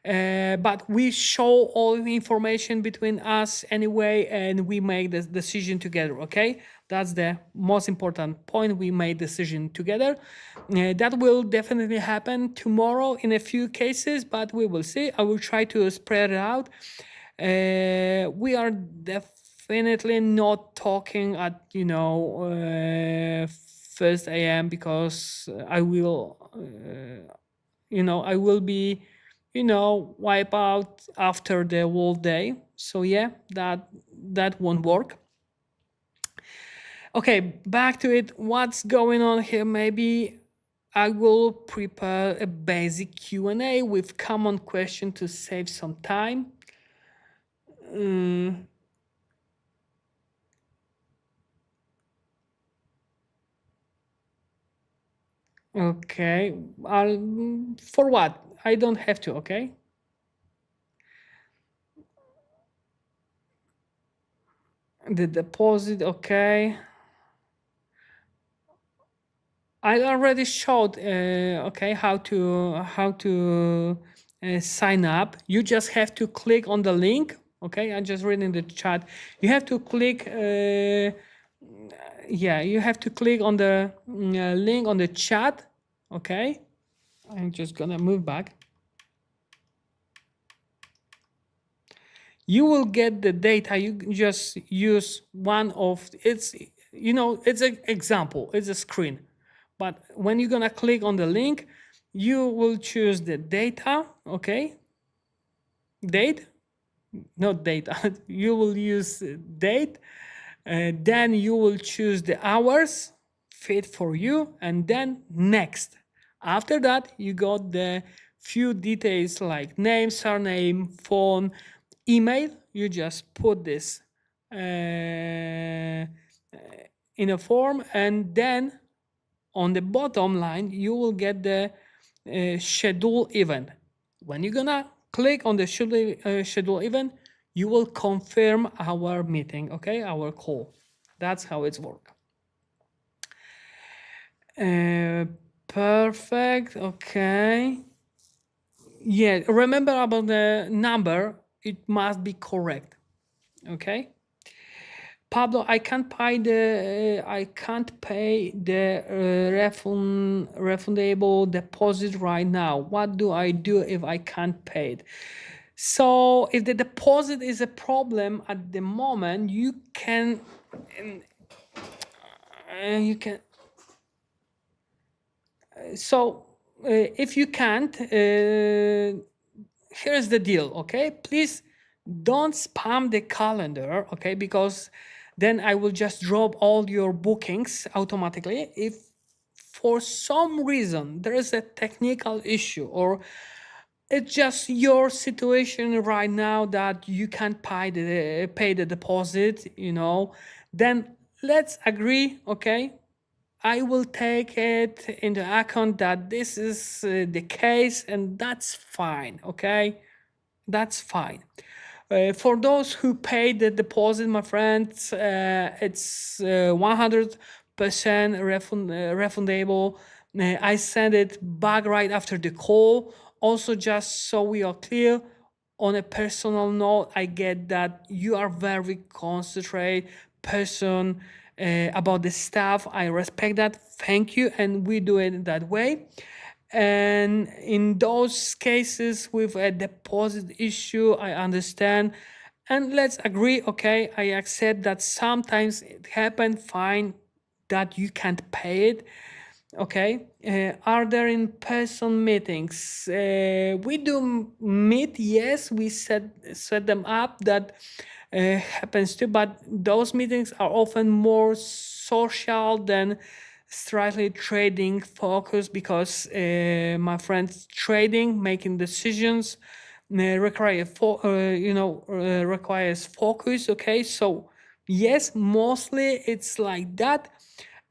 But we show all the information between us anyway, and we make the decision together. Okay, that's the most important point. We made decision together. That will definitely happen tomorrow in a few cases, but we will see. I will try to spread it out. We are definitely not talking at first a.m. because I will I will be wipe out after the whole day. So yeah, that won't work. Okay, back to it. What's going on here? Maybe I will prepare a basic Q&A with common question to save some time. Okay, for what? I don't have to, okay? The deposit, okay. I already showed, okay, how to sign up. You just have to click on the link, okay? I'm just reading the chat. You have to click, yeah, you have to click on the link on the chat, okay? I'm just gonna move back. You will get the data. You just use one of it's it's an example, it's a screen, but when you're gonna click on the link, you will choose the data, okay? Date, not data. You will use date, then you will choose the hours fit for you, and then next. After that, you got the few details like name, surname, phone, email. You just put this in a form, and then on the bottom line, you will get the schedule event. When you're gonna click on the schedule event, you will confirm our meeting, okay, our call. That's how it's work. Perfect. Okay. Yeah. Remember about the number. It must be correct. Okay. Pablo, I can't pay the refundable deposit right now. What do I do if I can't pay it? So if the deposit is a problem at the moment, you can so if you can't, here's the deal, okay? Please don't spam the calendar, okay? Because then I will just drop all your bookings automatically. If for some reason there is a technical issue, or it's just your situation right now that you can't pay the deposit, then let's agree, okay? I will take it into account that this is the case, and that's fine, okay? That's fine. For those who paid the deposit, my friends, it's 100% refundable. I send it back right after the call. Also, just so we are clear, on a personal note, I get that you are very concentrated person about the stuff. I respect that. Thank you, and we do it that way. And in those cases with a deposit issue, I understand. And let's agree, okay, I accept that sometimes it happens, fine, that you can't pay it. Okay. Are there in-person meetings? We do meet, yes, we set them up. That happens too, but those meetings are often more social than strictly trading focused, because my friends, trading, making decisions requires focus. Okay, so yes, mostly it's like that.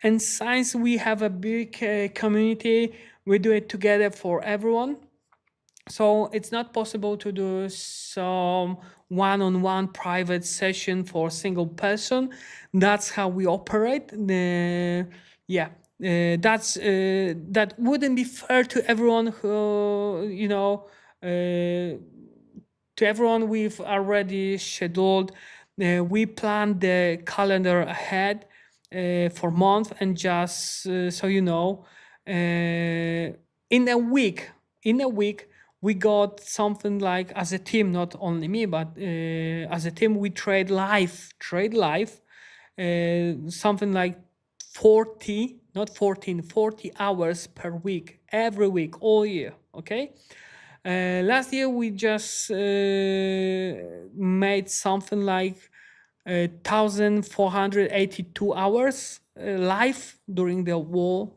And since we have a big community, we do it together for everyone. So it's not possible to do some one-on-one private session for a single person. That's how we operate. That wouldn't be fair to everyone who, to everyone we've already scheduled. We plan the calendar ahead for month, and just so you know, in a week, we got something like, as a team, not only me, but as a team, we trade live, something like 40, not 14, 40 hours per week, every week, all year. Okay. Last year we just made something like 1,482 hours live during the whole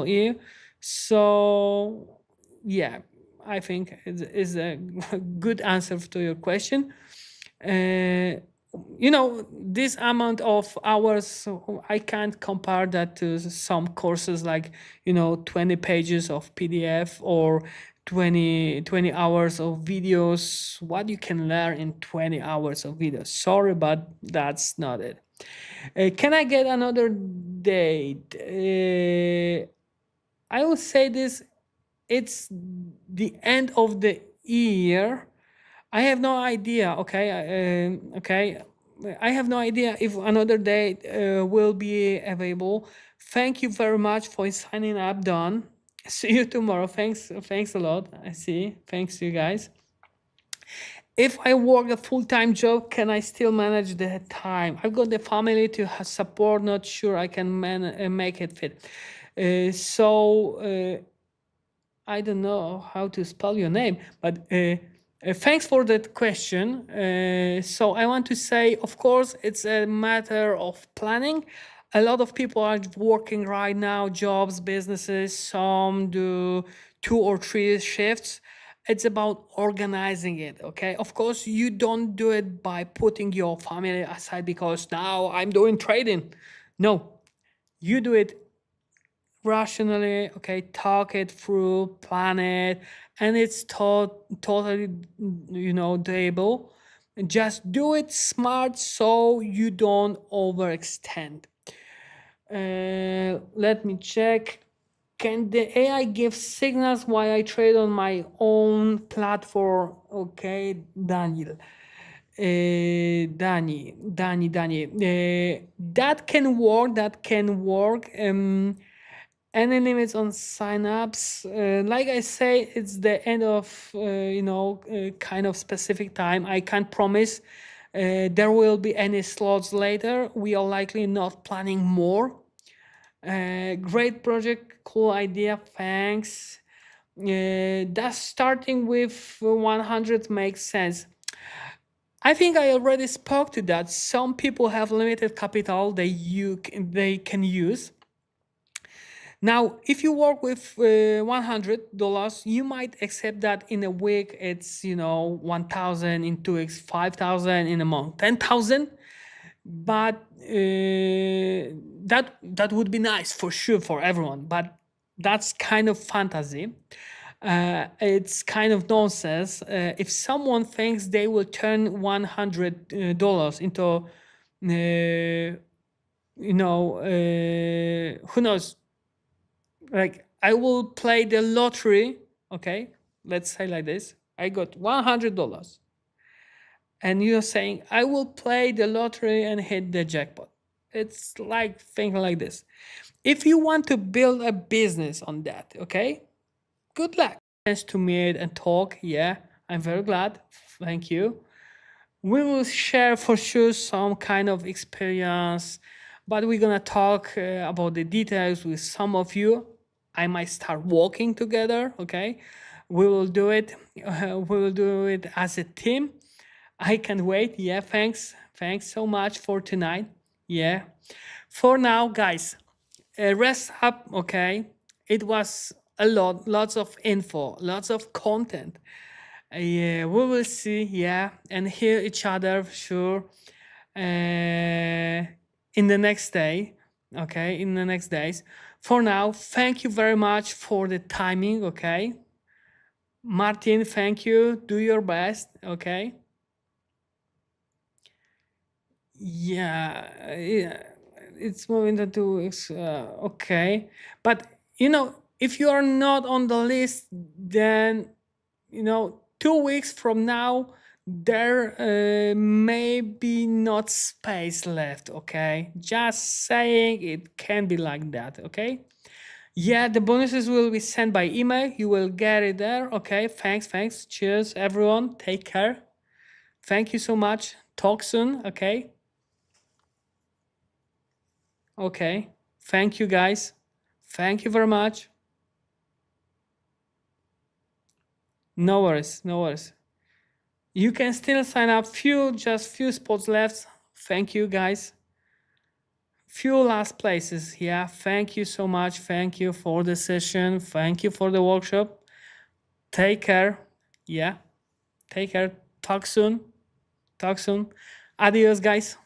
year. So yeah, I think it is a good answer to your question. This amount of hours, I can't compare that to some courses like 20 pages of PDF, or 20 hours of videos. What you can learn in 20 hours of videos? Sorry, but that's not it. Can I get another date? I will say this: it's the end of the year. I have no idea. Okay. I have no idea if another date will be available. Thank you very much for signing up, Don. See you tomorrow. Thanks a lot. I see. Thanks, you guys. If I work a full-time job, can I still manage the time? I've got the family to support. Not sure I can make it fit. I don't know how to spell your name, but thanks for that question. So I want to say, of course, it's a matter of planning. A lot of people are working right now, jobs, businesses, some do 2 or 3 shifts. It's about organizing it, okay? Of course, you don't do it by putting your family aside because now I'm doing trading. No, you do it rationally, okay, talk it through, plan it, and it's totally, doable. Just do it smart so you don't overextend. Let me check. Can the AI give signals while I trade on my own platform? Okay, Daniel. Danny. That can work. Any limits on signups? Like I say, it's the end of kind of specific time. I can't promise there will be any slots later. We are likely not planning more. Great project, cool idea, thanks. Does starting with 100 makes sense? I think I already spoke to that. Some people have limited capital they can use. Now, if you work with $100, you might accept that in a week it's 1,000, in 2 weeks 5,000, in a month 10,000. But that would be nice for sure for everyone. But that's kind of fantasy. It's kind of nonsense. If someone thinks they will turn $100 into, who knows, like I will play the lottery, okay? Let's say like this. I got $100. And you're saying, I will play the lottery and hit the jackpot. It's like thinking like this. If you want to build a business on that, okay? Good luck. Chance to meet and talk. Yeah, I'm very glad. Thank you. We will share for sure some kind of experience, but we're gonna talk about the details with some of you. I might start walking together. Okay, we will do it. We will do it as a team. I can't wait. Yeah, thanks so much for tonight. Yeah, for now, guys, rest up. Okay, it was a lots of info, lots of content. Yeah, we will see. Yeah, and hear each other sure. In the next day. Okay, in the next days. For now, thank you very much for the timing. Okay, Martin, thank you. Do your best. Okay. Yeah, it's moving to 2 weeks. Okay, but if you are not on the list, then 2 weeks from now there may be not space left. Okay, just saying, it can be like that. Okay. Yeah, the bonuses will be sent by email. You will get it there. Okay, thanks. Cheers, everyone. Take care. Thank you so much. Talk soon. Okay. Okay. Thank you, guys. Thank you very much. No worries. You can still sign up. Just few spots left. Thank you, guys. Few last places. Yeah. Thank you so much. Thank you for the session. Thank you for the workshop. Take care. Yeah. Take care. Talk soon. Adios, guys.